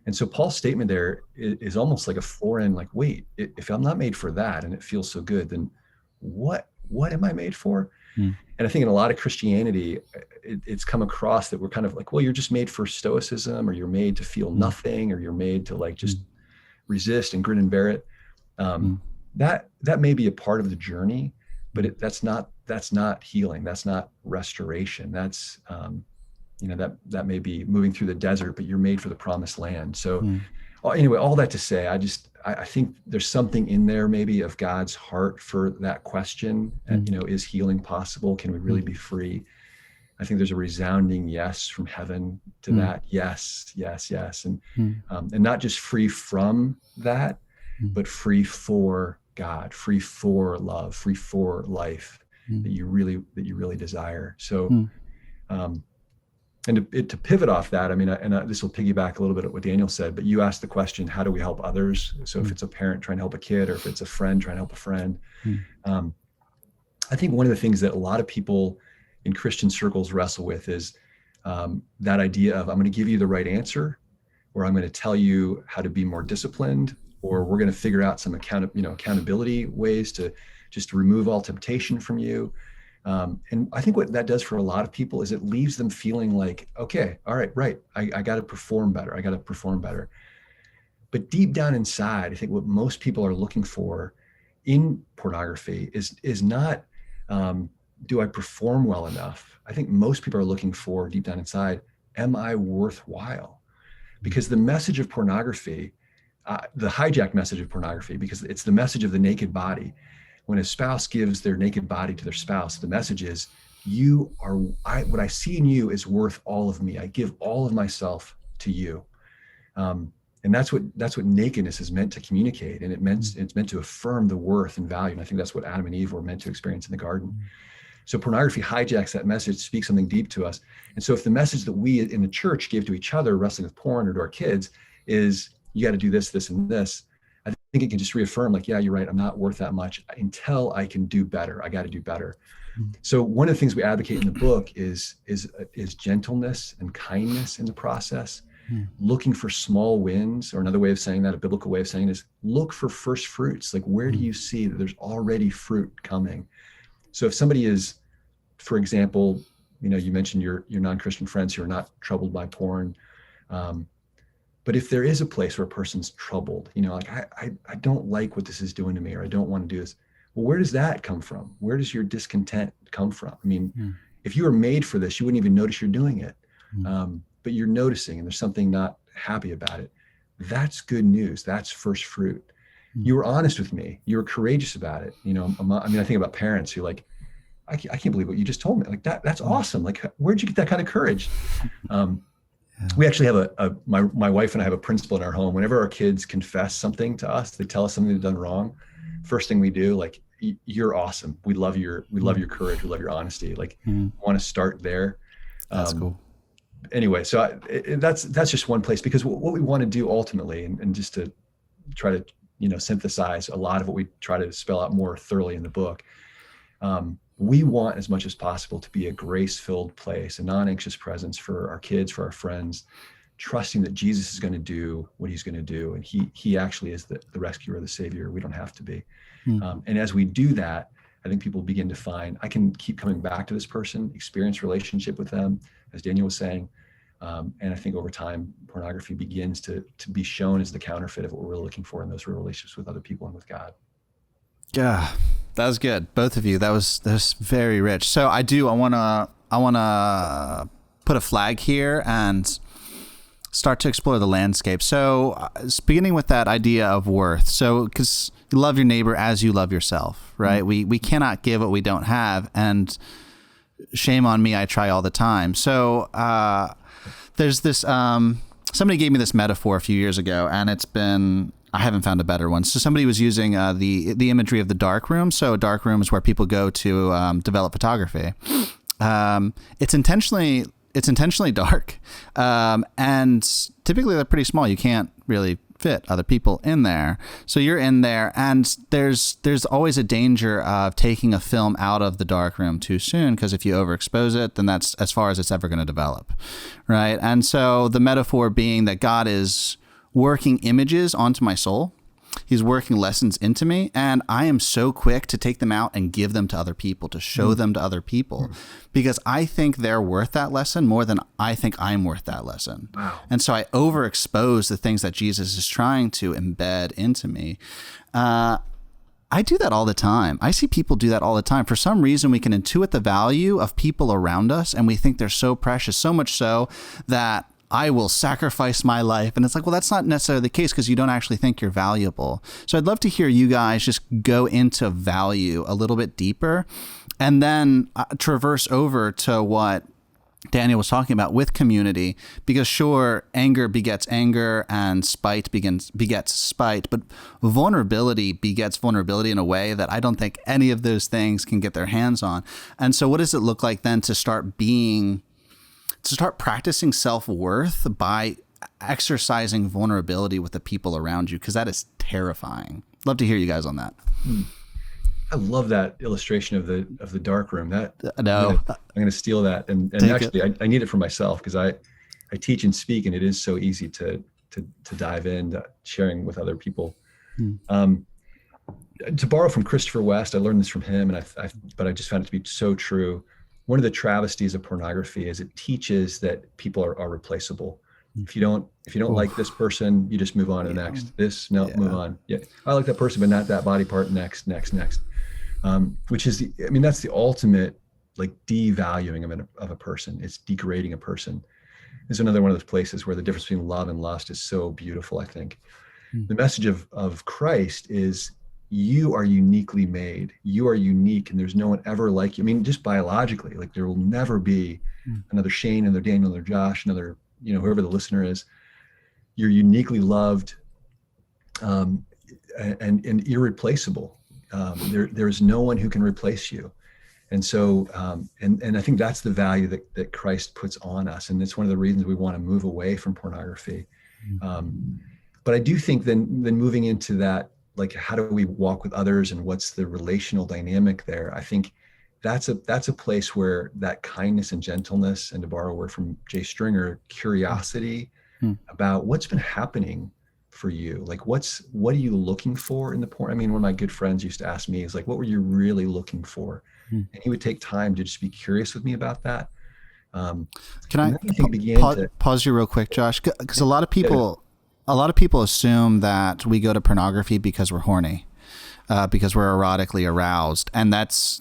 [SPEAKER 1] And so Paul's statement there is almost like a foreign, like, wait, if I'm not made for that and it feels so good, then what am I made for? And I think in a lot of Christianity, it's come across that we're kind of like, well, you're just made for stoicism, or you're made to feel nothing, or you're made to like just resist and grin and bear it. That may be a part of the journey, but that's not healing. That's not restoration. That's that may be moving through the desert, but you're made for the promised land. So anyway, all that to say, I think there's something in there maybe of God's heart for that question. And, is healing possible? Can we really be free? I think there's a resounding yes from heaven to that. Yes. And not just free from that, but free for God, free for love, free for life that you really desire. So, and to pivot off that, I mean, this will piggyback a little bit at what Daniel said, but you asked the question, how do we help others? So if it's a parent trying to help a kid, or if it's a friend trying to help a friend, I think one of the things that a lot of people in Christian circles wrestle with is that idea of, I'm going to give you the right answer, or I'm going to tell you how to be more disciplined, or we're going to figure out some accountability ways to just remove all temptation from you. And I think what that does for a lot of people is it leaves them feeling like, okay, all right, I got to perform better. But deep down inside, I think what most people are looking for in pornography is not, do I perform well enough? I think most people are looking for, deep down inside, am I worthwhile? Because the message of pornography, the hijacked message of pornography, because it's the message of the naked body. When a spouse gives their naked body to their spouse, the message is, what I see in you is worth all of me. I give all of myself to you. And that's what nakedness is meant to communicate. And it's meant to affirm the worth and value. And I think that's what Adam and Eve were meant to experience in the garden. So pornography hijacks that message, speaks something deep to us. And so if the message that we in the church give to each other, wrestling with porn, or to our kids, is you got to do this, this, and this, I think it can just reaffirm, like, yeah, you're right, I'm not worth that much until I can do better. I got to do better. So one of the things we advocate in the book is gentleness and kindness in the process, looking for small wins, or another way of saying that, a biblical way of saying it, is look for first fruits. Like, where do you see that there's already fruit coming? So if somebody is, for example, you mentioned your non-Christian friends who are not troubled by porn, but if there is a place where a person's troubled, like, I don't like what this is doing to me, or I don't want to do this. Well, where does that come from? Where does your discontent come from? I mean, if you were made for this, you wouldn't even notice you're doing it. But you're noticing, and there's something not happy about it. That's good news. That's first fruit. You were honest with me. You were courageous about it. I think about parents who like, I can't believe what you just told me. Like, that's awesome. Like, where'd you get that kind of courage? We actually have my wife and I have a principle in our home. Whenever our kids confess something to us, they tell us something they've done wrong, first thing we do, like, you're awesome. We love your courage. We love your honesty. Like, want to start there.
[SPEAKER 2] That's cool.
[SPEAKER 1] Anyway, so that's just one place, because what we want to do ultimately, and just to try to, synthesize a lot of what we try to spell out more thoroughly in the book. We want, as much as possible, to be a grace-filled place, a non-anxious presence for our kids, for our friends, trusting that Jesus is going to do what he's going to do. And he actually is the rescuer, the savior. We don't have to be. And as we do that, I think people begin to find, I can keep coming back to this person, experience relationship with them, as Daniel was saying. And I think over time, pornography begins to be shown as the counterfeit of what we're really looking for in those real relationships with other people and with God.
[SPEAKER 2] Yeah, that was good. Both of you. That was very rich. So I want to put a flag here and start to explore the landscape. So beginning with that idea of worth. So, because you love your neighbor as you love yourself, right? We cannot give what we don't have, and shame on me, I try all the time. So there's this, somebody gave me this metaphor a few years ago, and I haven't found a better one. So somebody was using the imagery of the dark room. So a dark room is where people go to develop photography. It's intentionally it's intentionally dark, and typically they're pretty small. You can't really fit other people in there. So you're in there, and there's always a danger of taking a film out of the dark room too soon, because if you overexpose it, then that's as far as it's ever going to develop, right? And so the metaphor being that God is working images onto my soul. He's working lessons into me, and I am so quick to take them out and give them to other people, to show them to other people, because I think they're worth that lesson more than I think I'm worth that lesson.
[SPEAKER 1] Wow.
[SPEAKER 2] And so I overexpose the things that Jesus is trying to embed into me. I do that all the time. I see people do that all the time. For some reason, we can intuit the value of people around us, and we think they're so precious, so much so that I will sacrifice my life. And it's like, well, that's not necessarily the case, because you don't actually think you're valuable. So I'd love to hear you guys just go into value a little bit deeper, and then traverse over to what Daniel was talking about with community, because sure, anger begets anger and spite begets spite, but vulnerability begets vulnerability in a way that I don't think any of those things can get their hands on. And so what does it look like then to start practicing self-worth by exercising vulnerability with the people around you? Because that is terrifying. Love to hear you guys on that.
[SPEAKER 1] I love that illustration of the dark room. That
[SPEAKER 2] No,
[SPEAKER 1] I'm going to steal that, and actually I need it for myself, because I teach and speak, and it is so easy to dive in sharing with other people. To borrow from Christopher West, I learned this from him, but I just found it to be so true. One of the travesties of pornography is it teaches that people are replaceable. If you don't like this person, you just move on to the next. Move on. Yeah, I like that person, but not that body part. Next. Which is that's the ultimate like devaluing of a person. It's degrading a person. It's another one of those places where the difference between love and lust is so beautiful. I think the message of Christ is, you are uniquely made. You are unique, and there's no one ever like you. Just biologically, like there will never be another Shane, another Daniel, another Josh, another, whoever the listener is. You're uniquely loved, and irreplaceable. There's no one who can replace you. And so, and I think that's the value that Christ puts on us. And it's one of the reasons we want to move away from pornography. But I do think then moving into that, like, how do we walk with others, and what's the relational dynamic there? I think that's a place where that kindness and gentleness, and to borrow a word from Jay Stringer, curiosity about what's been happening for you. Like, what are you looking for in the porn? One of my good friends used to ask me, is like, what were you really looking for? And he would take time to just be curious with me about that.
[SPEAKER 2] Can I pause you real quick, Josh? Because a lot of people assume that we go to pornography because we're horny, because we're erotically aroused, and it's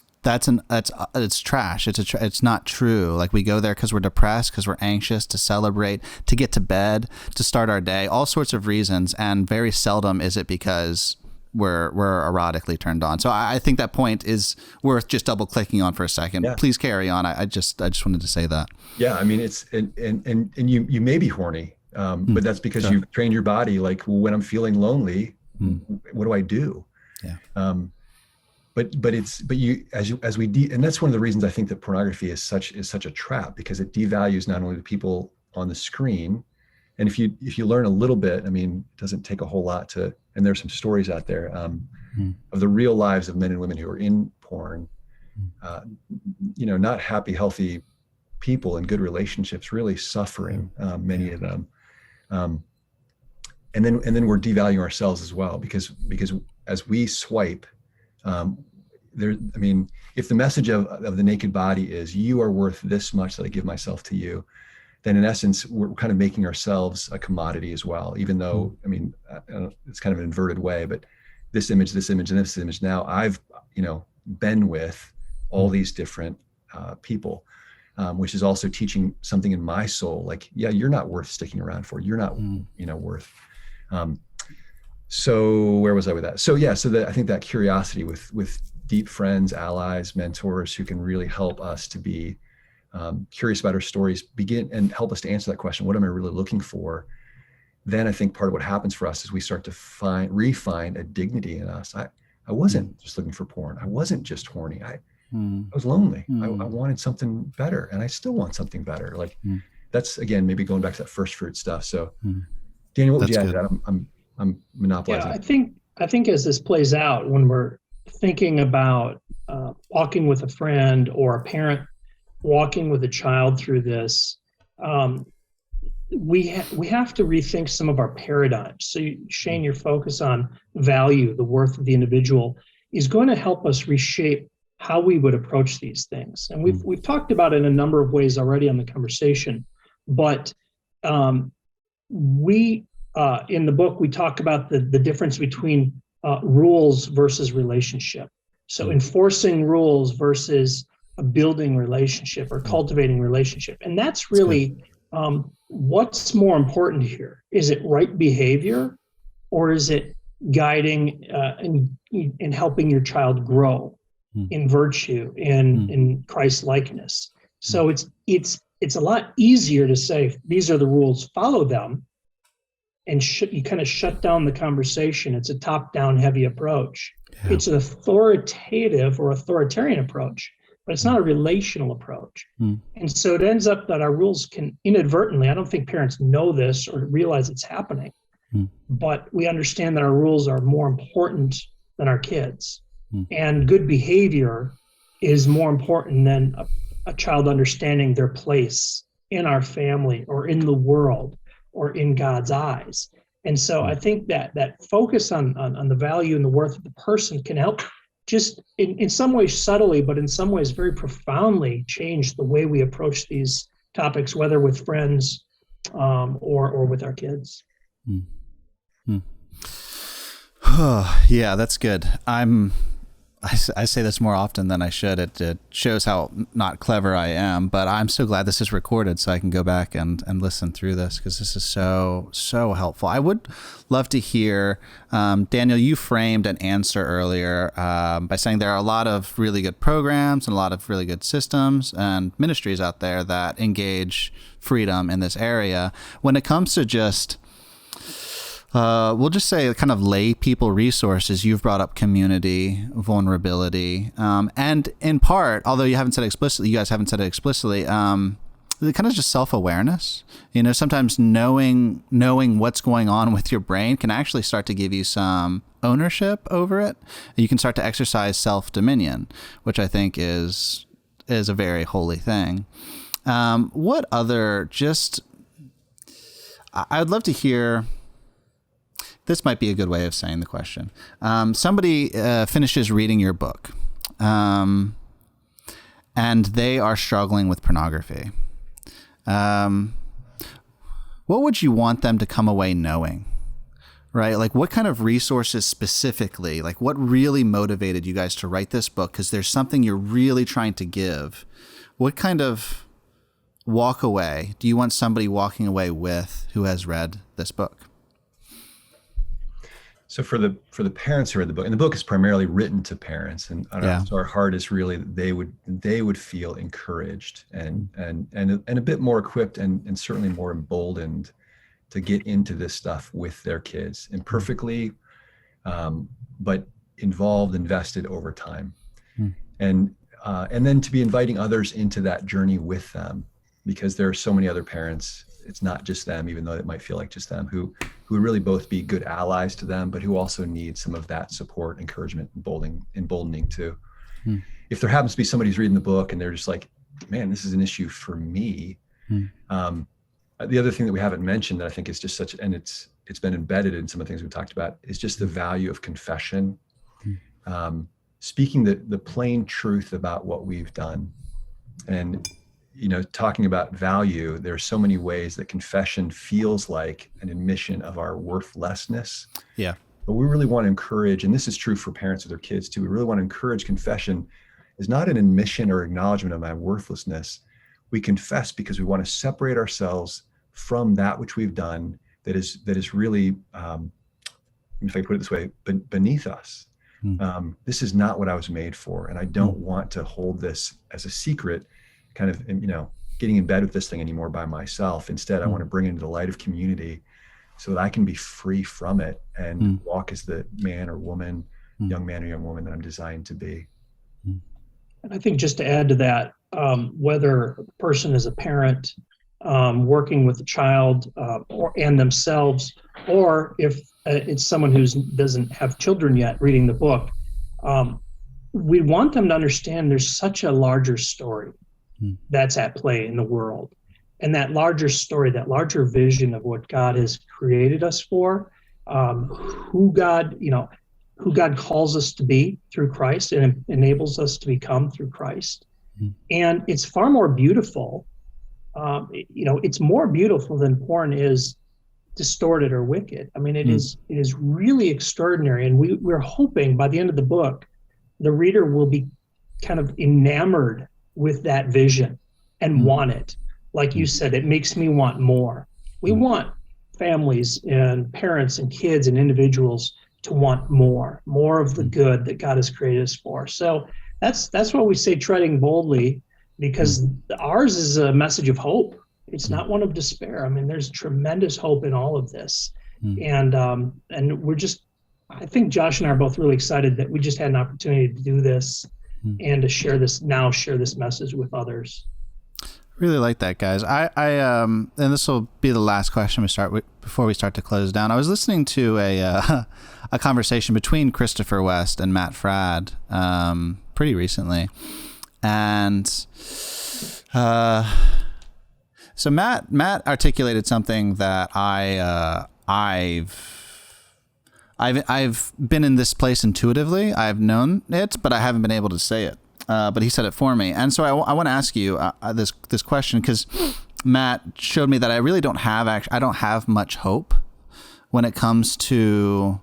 [SPEAKER 2] trash. It's not true. Like, we go there because we're depressed, because we're anxious, to celebrate, to get to bed, to start our day, all sorts of reasons, and very seldom is it because we're erotically turned on. So I think that point is worth just double clicking on for a second. Yeah. Please carry on. I just wanted to say that.
[SPEAKER 1] Yeah, it's and you may be horny. But that's because you've trained your body. Like, when I'm feeling lonely, what do I do? Yeah. And that's one of the reasons I think that pornography is such a trap, because it devalues not only the people on the screen. And if you learn a little bit, it doesn't take a whole lot to, and there's some stories out there of the real lives of men and women who are in porn, not happy, healthy people in good relationships, really suffering, many of them. And then we're devaluing ourselves as well, because as we swipe, if the message of the naked body is, you are worth this much that I give myself to you, then in essence, we're kind of making ourselves a commodity as well, even though, it's kind of an inverted way, but this image, and this image. Now I've, been with all these different people, which is also teaching something in my soul. Like, yeah, you're not worth sticking around for. You're not, worth. So where was I with that? So yeah, I think that curiosity with deep friends, allies, mentors who can really help us to be curious about our stories, begin and help us to answer that question. What am I really looking for? Then I think part of what happens for us is we start to refine a dignity in us. I wasn't just looking for porn. I wasn't just horny. I was lonely. I wanted something better, and I still want something better. Like that's, again, maybe going back to that first fruit stuff. So Daniel, what would you add to that? I'm monopolizing.
[SPEAKER 3] Yeah, I think as this plays out, when we're thinking about walking with a friend or a parent walking with a child through this, we have to rethink some of our paradigms. So Shane, your focus on value, the worth of the individual, is going to help us reshape how we would approach these things. And we've talked about it in a number of ways already on the conversation, but we in the book, we talk about the difference between rules versus relationship. So enforcing rules versus building relationship or cultivating relationship. And that's really what's more important here. Is it right behavior, or is it guiding and helping your child grow in virtue and in Christ likeness? So it's a lot easier to say, these are the rules, follow them, and you kind of shut down the conversation. It's a top-down heavy approach. Yeah. It's an authoritative or authoritarian approach, but it's not a relational approach. And so it ends up that our rules can inadvertently, I don't think parents know this or realize it's happening, but we understand that our rules are more important than our kids. And good behavior is more important than a child understanding their place in our family or in the world or in God's eyes. And so I think that focus on the value and the worth of the person can help just in some ways subtly, but in some ways very profoundly change the way we approach these topics, whether with friends or with our kids.
[SPEAKER 2] Yeah, that's good. I say this more often than I should. It shows how not clever I am, but I'm so glad this is recorded so I can go back and listen through this, because this is so helpful. I would love to hear, Daniel, you framed an answer earlier by saying there are a lot of really good programs and a lot of really good systems and ministries out there that engage freedom in this area. When it comes to just we'll just say kind of lay people resources, you've brought up community, vulnerability, and in part, although you guys haven't said it explicitly, kind of just self-awareness. Sometimes knowing what's going on with your brain can actually start to give you some ownership over it. You can start to exercise self-dominion, which I think is a very holy thing. What other, I would love to hear. This might be a good way of saying the question. Somebody finishes reading your book, and they are struggling with pornography. What would you want them to come away knowing? Right? Like, what kind of resources specifically, like what really motivated you guys to write this book? Because there's something you're really trying to give. What kind of walk away do you want somebody walking away with who has read this book?
[SPEAKER 1] So for the parents who read the book, and the book is primarily written to parents, and so our heart is really that they would feel encouraged and a bit more equipped and certainly more emboldened to get into this stuff with their kids, imperfectly, but involved, invested over time, and then to be inviting others into that journey with them, because there are so many other parents. It's not just them, even though it might feel like just them, who would really both be good allies to them, but who also need some of that support, encouragement, emboldening too. If there happens to be somebody who's reading the book and they're just like, man, this is an issue for me. The other thing that we haven't mentioned that I think is just and it's been embedded in some of the things we've talked about, is just the value of confession. Speaking the plain truth about what we've done. And talking about value, there are so many ways that confession feels like an admission of our worthlessness. Yeah. But we really want to encourage, and this is true for parents with their kids too, we really want to encourage confession is not an admission or acknowledgement of my worthlessness. We confess because we want to separate ourselves from that which we've done that is really, if I put it this way, beneath us. This is not what I was made for, and I don't want to hold this as a secret, kind of, getting in bed with this thing anymore by myself. Instead, I want to bring it into the light of community so that I can be free from it and walk as the man or woman, young man or young woman that I'm designed to be.
[SPEAKER 3] And I think just to add to that, whether the person is a parent working with a child and themselves, or if it's someone who doesn't have children yet reading the book, we want them to understand there's such a larger story that's at play in the world. And that larger story, that larger vision of what God has created us for, who God calls us to be through Christ and enables us to become through Christ. And it's far more beautiful. It's more beautiful than porn is distorted or wicked. I mean, it is really extraordinary. And we're hoping by the end of the book, the reader will be kind of enamored with that vision and want it. Like you said, it makes me want more. We want families and parents and kids and individuals to want more of the good that God has created us for. So that's why we say treading boldly, because ours is a message of hope. It's not one of despair. I mean, there's tremendous hope in all of this. And we're just, I think Josh and I are both really excited that we just had an opportunity to do this and to share this message with others.
[SPEAKER 2] Really like that, guys. I and this will be the last question we start with before we start to close down. I was listening to a conversation between Christopher West and Matt Fradd pretty recently, and so Matt articulated something that I've been in this place intuitively. I've known it, but I haven't been able to say it. But he said it for me. And so I want to ask you this question, because Matt showed me that I really don't have much hope when it comes to,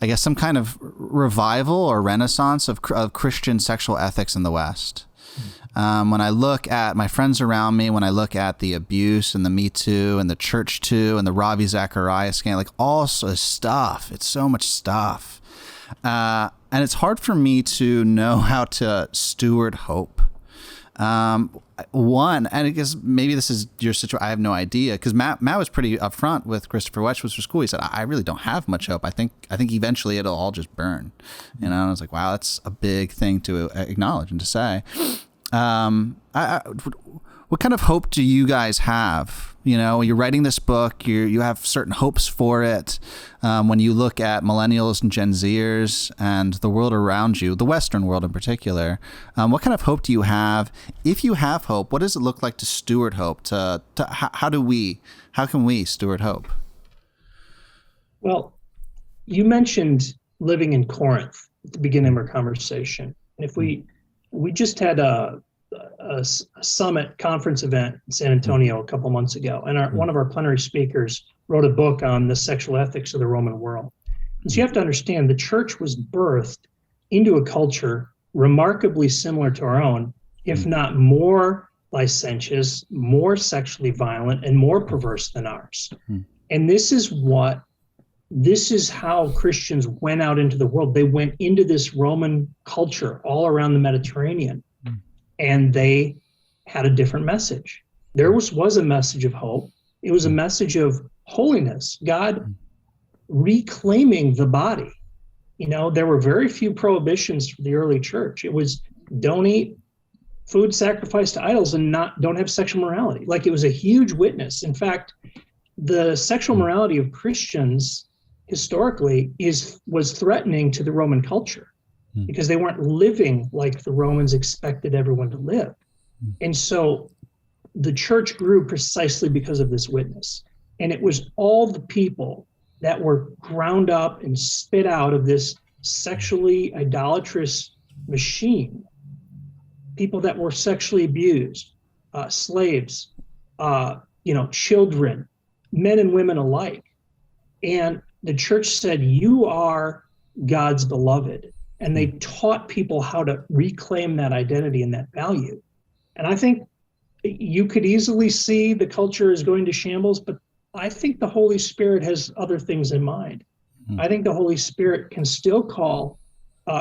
[SPEAKER 2] I guess, some kind of revival or renaissance of Christian sexual ethics in the West. When I look at my friends around me, when I look at the abuse and the Me Too and the Church Too and the Ravi Zacharias scandal, like all sorts of stuff. It's so much stuff. And it's hard for me to know how to steward hope. One, and I guess maybe this is your situation. I have no idea, because Matt was pretty upfront with Christopher West, which was cool. He said, "I really don't have much hope. I think eventually it'll all just burn." And I was like, "Wow, that's a big thing to acknowledge and to say." What kind of hope do you guys have? You're writing this book, you have certain hopes for it. When you look at millennials and Gen Zers and the world around you, the Western world in particular, what kind of hope do you have? If you have hope, what does it look like to steward hope? How can we steward hope?
[SPEAKER 3] Well, you mentioned living in Corinth at the beginning of our conversation. And if we just had a summit conference event in San Antonio a couple months ago, and one of our plenary speakers wrote a book on the sexual ethics of the Roman world. And so you have to understand, the church was birthed into a culture remarkably similar to our own, if not more licentious, more sexually violent, and more perverse than ours. And this is how Christians went out into the world. They went into this Roman culture all around the Mediterranean, and they had a different message. There was a message of hope. It was a message of holiness, God reclaiming the body. There were very few prohibitions for the early church. It was don't eat food sacrificed to idols and don't have sexual morality. Like, it was a huge witness. In fact, the sexual morality of Christians historically was threatening to the Roman culture, because they weren't living like the Romans expected everyone to live. And so the church grew precisely because of this witness. And it was all the people that were ground up and spit out of this sexually idolatrous machine, people that were sexually abused, slaves, children, men and women alike. And the church said, "You are God's beloved." And they taught people how to reclaim that identity and that value. And I think you could easily see the culture is going to shambles, but I think the Holy Spirit has other things in mind. I think the Holy Spirit can still call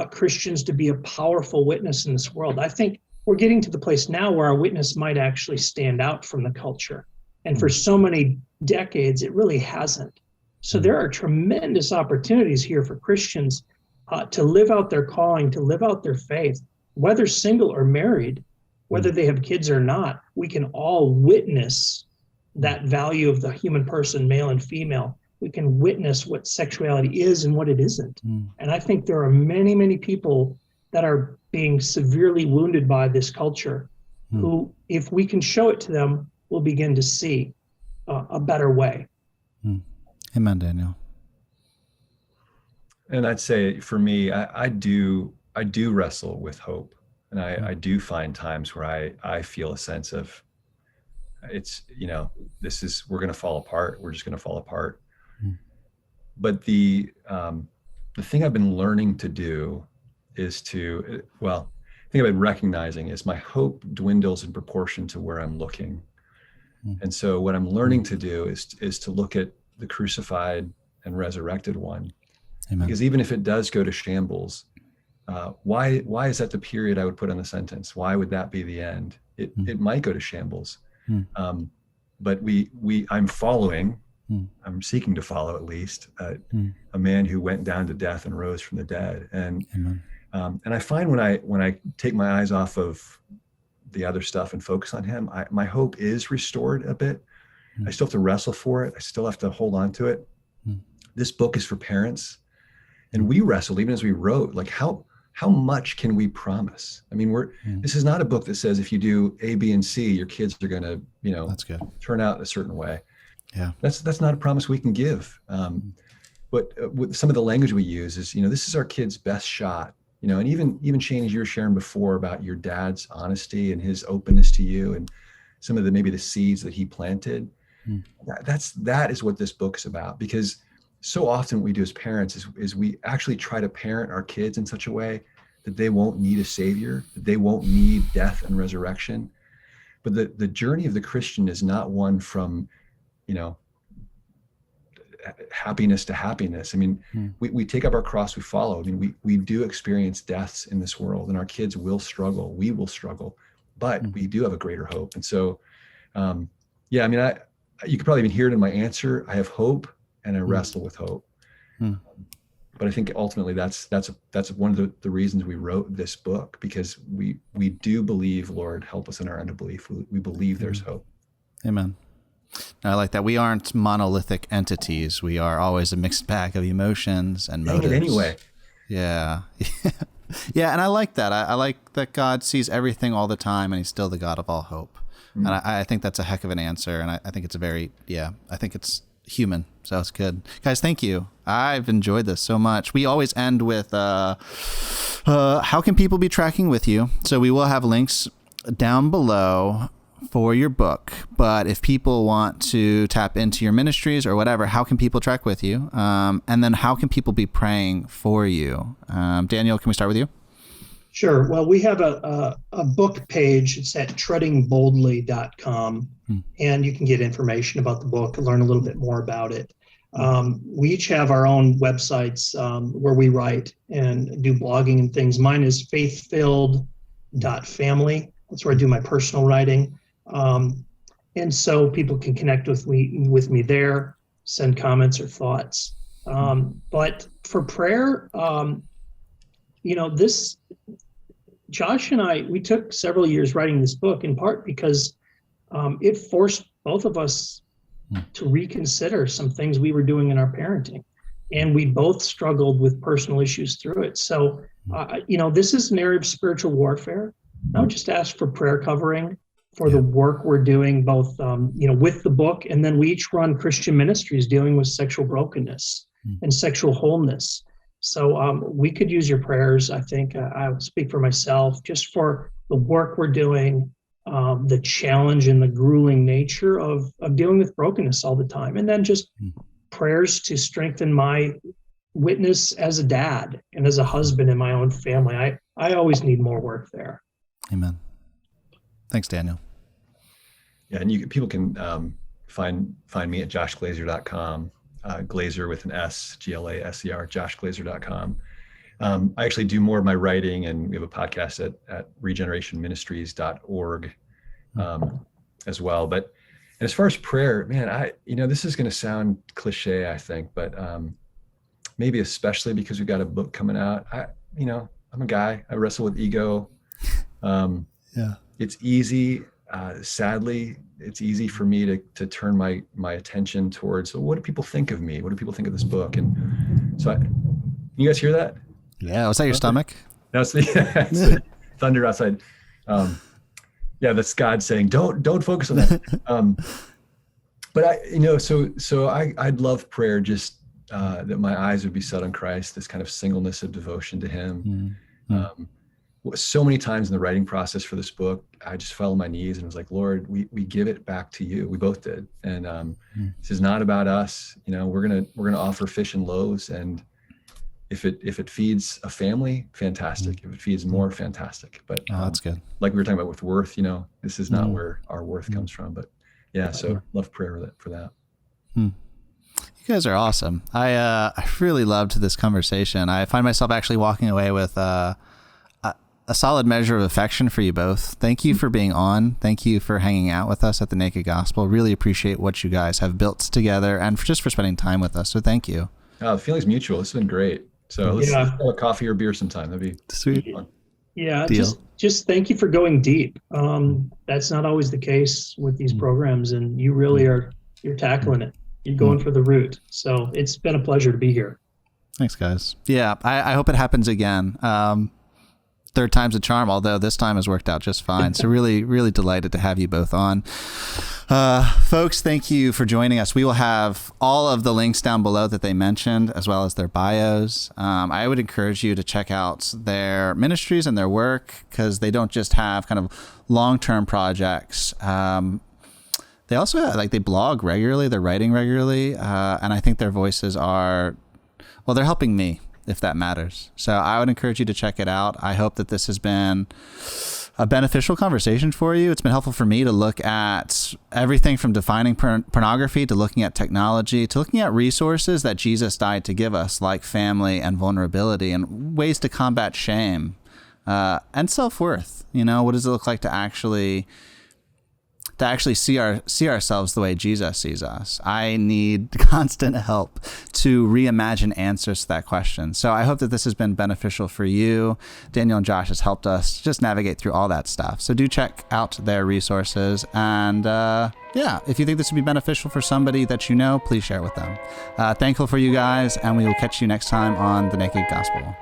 [SPEAKER 3] Christians to be a powerful witness in this world. I think we're getting to the place now where our witness might actually stand out from the culture. And for so many decades, it really hasn't. So there are tremendous opportunities here for Christians to live out their calling, to live out their faith, whether single or married, whether they have kids or not, we can all witness that value of the human person, male and female. We can witness what sexuality is and what it isn't. And I think there are many, many people that are being severely wounded by this culture who, if we can show it to them, will begin to see a better way.
[SPEAKER 2] Amen, Daniel.
[SPEAKER 1] And I'd say for me, I do wrestle with hope. And I do find times where I feel a sense of, it's, we're going to fall apart. We're just going to fall apart. But the thing I've been learning to do is the thing I've been recognizing is my hope dwindles in proportion to where I'm looking. And so what I'm learning to do is to look at the crucified and resurrected one. Amen. Because even if it does go to shambles, why is that the period I would put on the sentence? Why would that be the end? It might go to shambles. But I'm following, I'm seeking to follow at least a man who went down to death and rose from the dead. And I find when I take my eyes off of the other stuff and focus on him, my hope is restored a bit. I still have to wrestle for it. I still have to hold on to it. This book is for parents, and we wrestled even as we wrote, like how much can we promise? I mean, this is not a book that says if you do A, B, and C, your kids are going to,
[SPEAKER 2] that's good,
[SPEAKER 1] turn out a certain way.
[SPEAKER 2] Yeah,
[SPEAKER 1] that's not a promise we can give. But with some of the language we use is, this is our kid's best shot. And even Shane, as you were sharing before about your dad's honesty and his openness to you, and some of maybe the seeds that he planted. That is what this book is about. Because so often what we do as parents is we actually try to parent our kids in such a way that they won't need a savior, that they won't need death and resurrection. But the journey of the Christian is not one from, happiness to happiness. I mean, we take up our cross, we follow. I mean, we do experience deaths in this world, and our kids will struggle. We will struggle, but we do have a greater hope. And so, you could probably even hear it in my answer. I have hope, and I wrestle with hope. But I think ultimately that's one of the reasons we wrote this book, because we do believe, Lord, help us in our unbelief. We believe there's hope.
[SPEAKER 2] Amen. I like that. We aren't monolithic entities. We are always a mixed bag of emotions and motives.
[SPEAKER 1] Anyway.
[SPEAKER 2] Yeah. Yeah, and I like that. I like that God sees everything all the time, and he's still the God of all hope. And I think that's a heck of an answer, and I think it's I think it's human, so it's good. Guys, thank you. I've enjoyed this so much. We always end with, how can people be tracking with you? So we will have links down below for your book, but if people want to tap into your ministries or whatever, how can people track with you? And then how can people be praying for you? Daniel, can we start with you?
[SPEAKER 3] Sure. Well, we have a book page. It's at treadingboldly.com, and you can get information about the book and learn a little bit more about it. We each have our own websites where we write and do blogging and things. Mine is faithfilled.family. That's where I do my personal writing. And so people can connect with me there, send comments or thoughts. But for prayer, Josh and we took several years writing this book, in part because it forced both of us to reconsider some things we were doing in our parenting. And we both struggled with personal issues through it. So, this is an area of spiritual warfare. I would just ask for prayer covering for the work we're doing, both, with the book, and then we each run Christian ministries dealing with sexual brokenness and sexual wholeness. So we could use your prayers. I think I would speak for myself, just for the work we're doing, the challenge and the grueling nature of dealing with brokenness all the time. And then just prayers to strengthen my witness as a dad and as a husband in my own family. I always need more work there.
[SPEAKER 2] Amen. Thanks, Daniel.
[SPEAKER 1] Yeah, and people can find me at joshglaser.com. Glaser with an S, Glaser, joshglaser.com. I actually do more of my writing, and we have a podcast at regenerationministries.org as well. But as far as prayer, man, this is going to sound cliche, I think, but maybe especially because we've got a book coming out. I'm a guy. I wrestle with ego.
[SPEAKER 2] Yeah.
[SPEAKER 1] It's easy. Sadly, it's easy for me to turn my attention towards, so what do people think of me? What do people think of this book? And so you guys hear that?
[SPEAKER 2] Yeah. Was that your stomach?
[SPEAKER 1] That's the thunder outside. Yeah, that's God saying, don't focus on that. But I'd love prayer, just that my eyes would be set on Christ, this kind of singleness of devotion to him. So many times in the writing process for this book, I just fell on my knees and was like, Lord, we give it back to you. We both did. And this is not about us. We're gonna offer fish and loaves, and if it feeds a family, fantastic. If it feeds more, fantastic. But
[SPEAKER 2] that's good.
[SPEAKER 1] Like we were talking about with worth, this is not where our worth comes from. But yeah, so love prayer for that.
[SPEAKER 2] You guys are awesome. I really loved this conversation. I find myself actually walking away with a solid measure of affection for you both. Thank you for being on. Thank you for hanging out with us at the Naked Gospel. Really appreciate what you guys have built together, and just for spending time with us. So thank you.
[SPEAKER 1] The feeling's mutual. This has been great. So let's have a coffee or beer sometime. That'd be
[SPEAKER 2] sweet.
[SPEAKER 1] Fun.
[SPEAKER 3] Yeah, just thank you for going deep. That's not always the case with these programs, and you really you're tackling it. You're going for the root. So it's been a pleasure to be here.
[SPEAKER 2] Thanks, guys. Yeah, I hope it happens again. Third time's a charm, although this time has worked out just fine. So really, really delighted to have you both on. Folks, thank you for joining us. We will have all of the links down below that they mentioned, as well as their bios. I would encourage you to check out their ministries and their work, because they don't just have kind of long-term projects. They also have, they blog regularly, they're writing regularly, and I think their voices are, they're helping me, if that matters. So I would encourage you to check it out. I hope that this has been a beneficial conversation for you. It's been helpful for me to look at everything from defining pornography, to looking at technology, to looking at resources that Jesus died to give us, like family and vulnerability, and ways to combat shame and self-worth. What does it look like to actually see ourselves the way Jesus sees us? I need constant help to reimagine answers to that question. So I hope that this has been beneficial for you. Daniel and Josh has helped us just navigate through all that stuff. So do check out their resources. And if you think this would be beneficial for somebody that you know, please share with them. Thankful for you guys, and we will catch you next time on The Naked Gospel.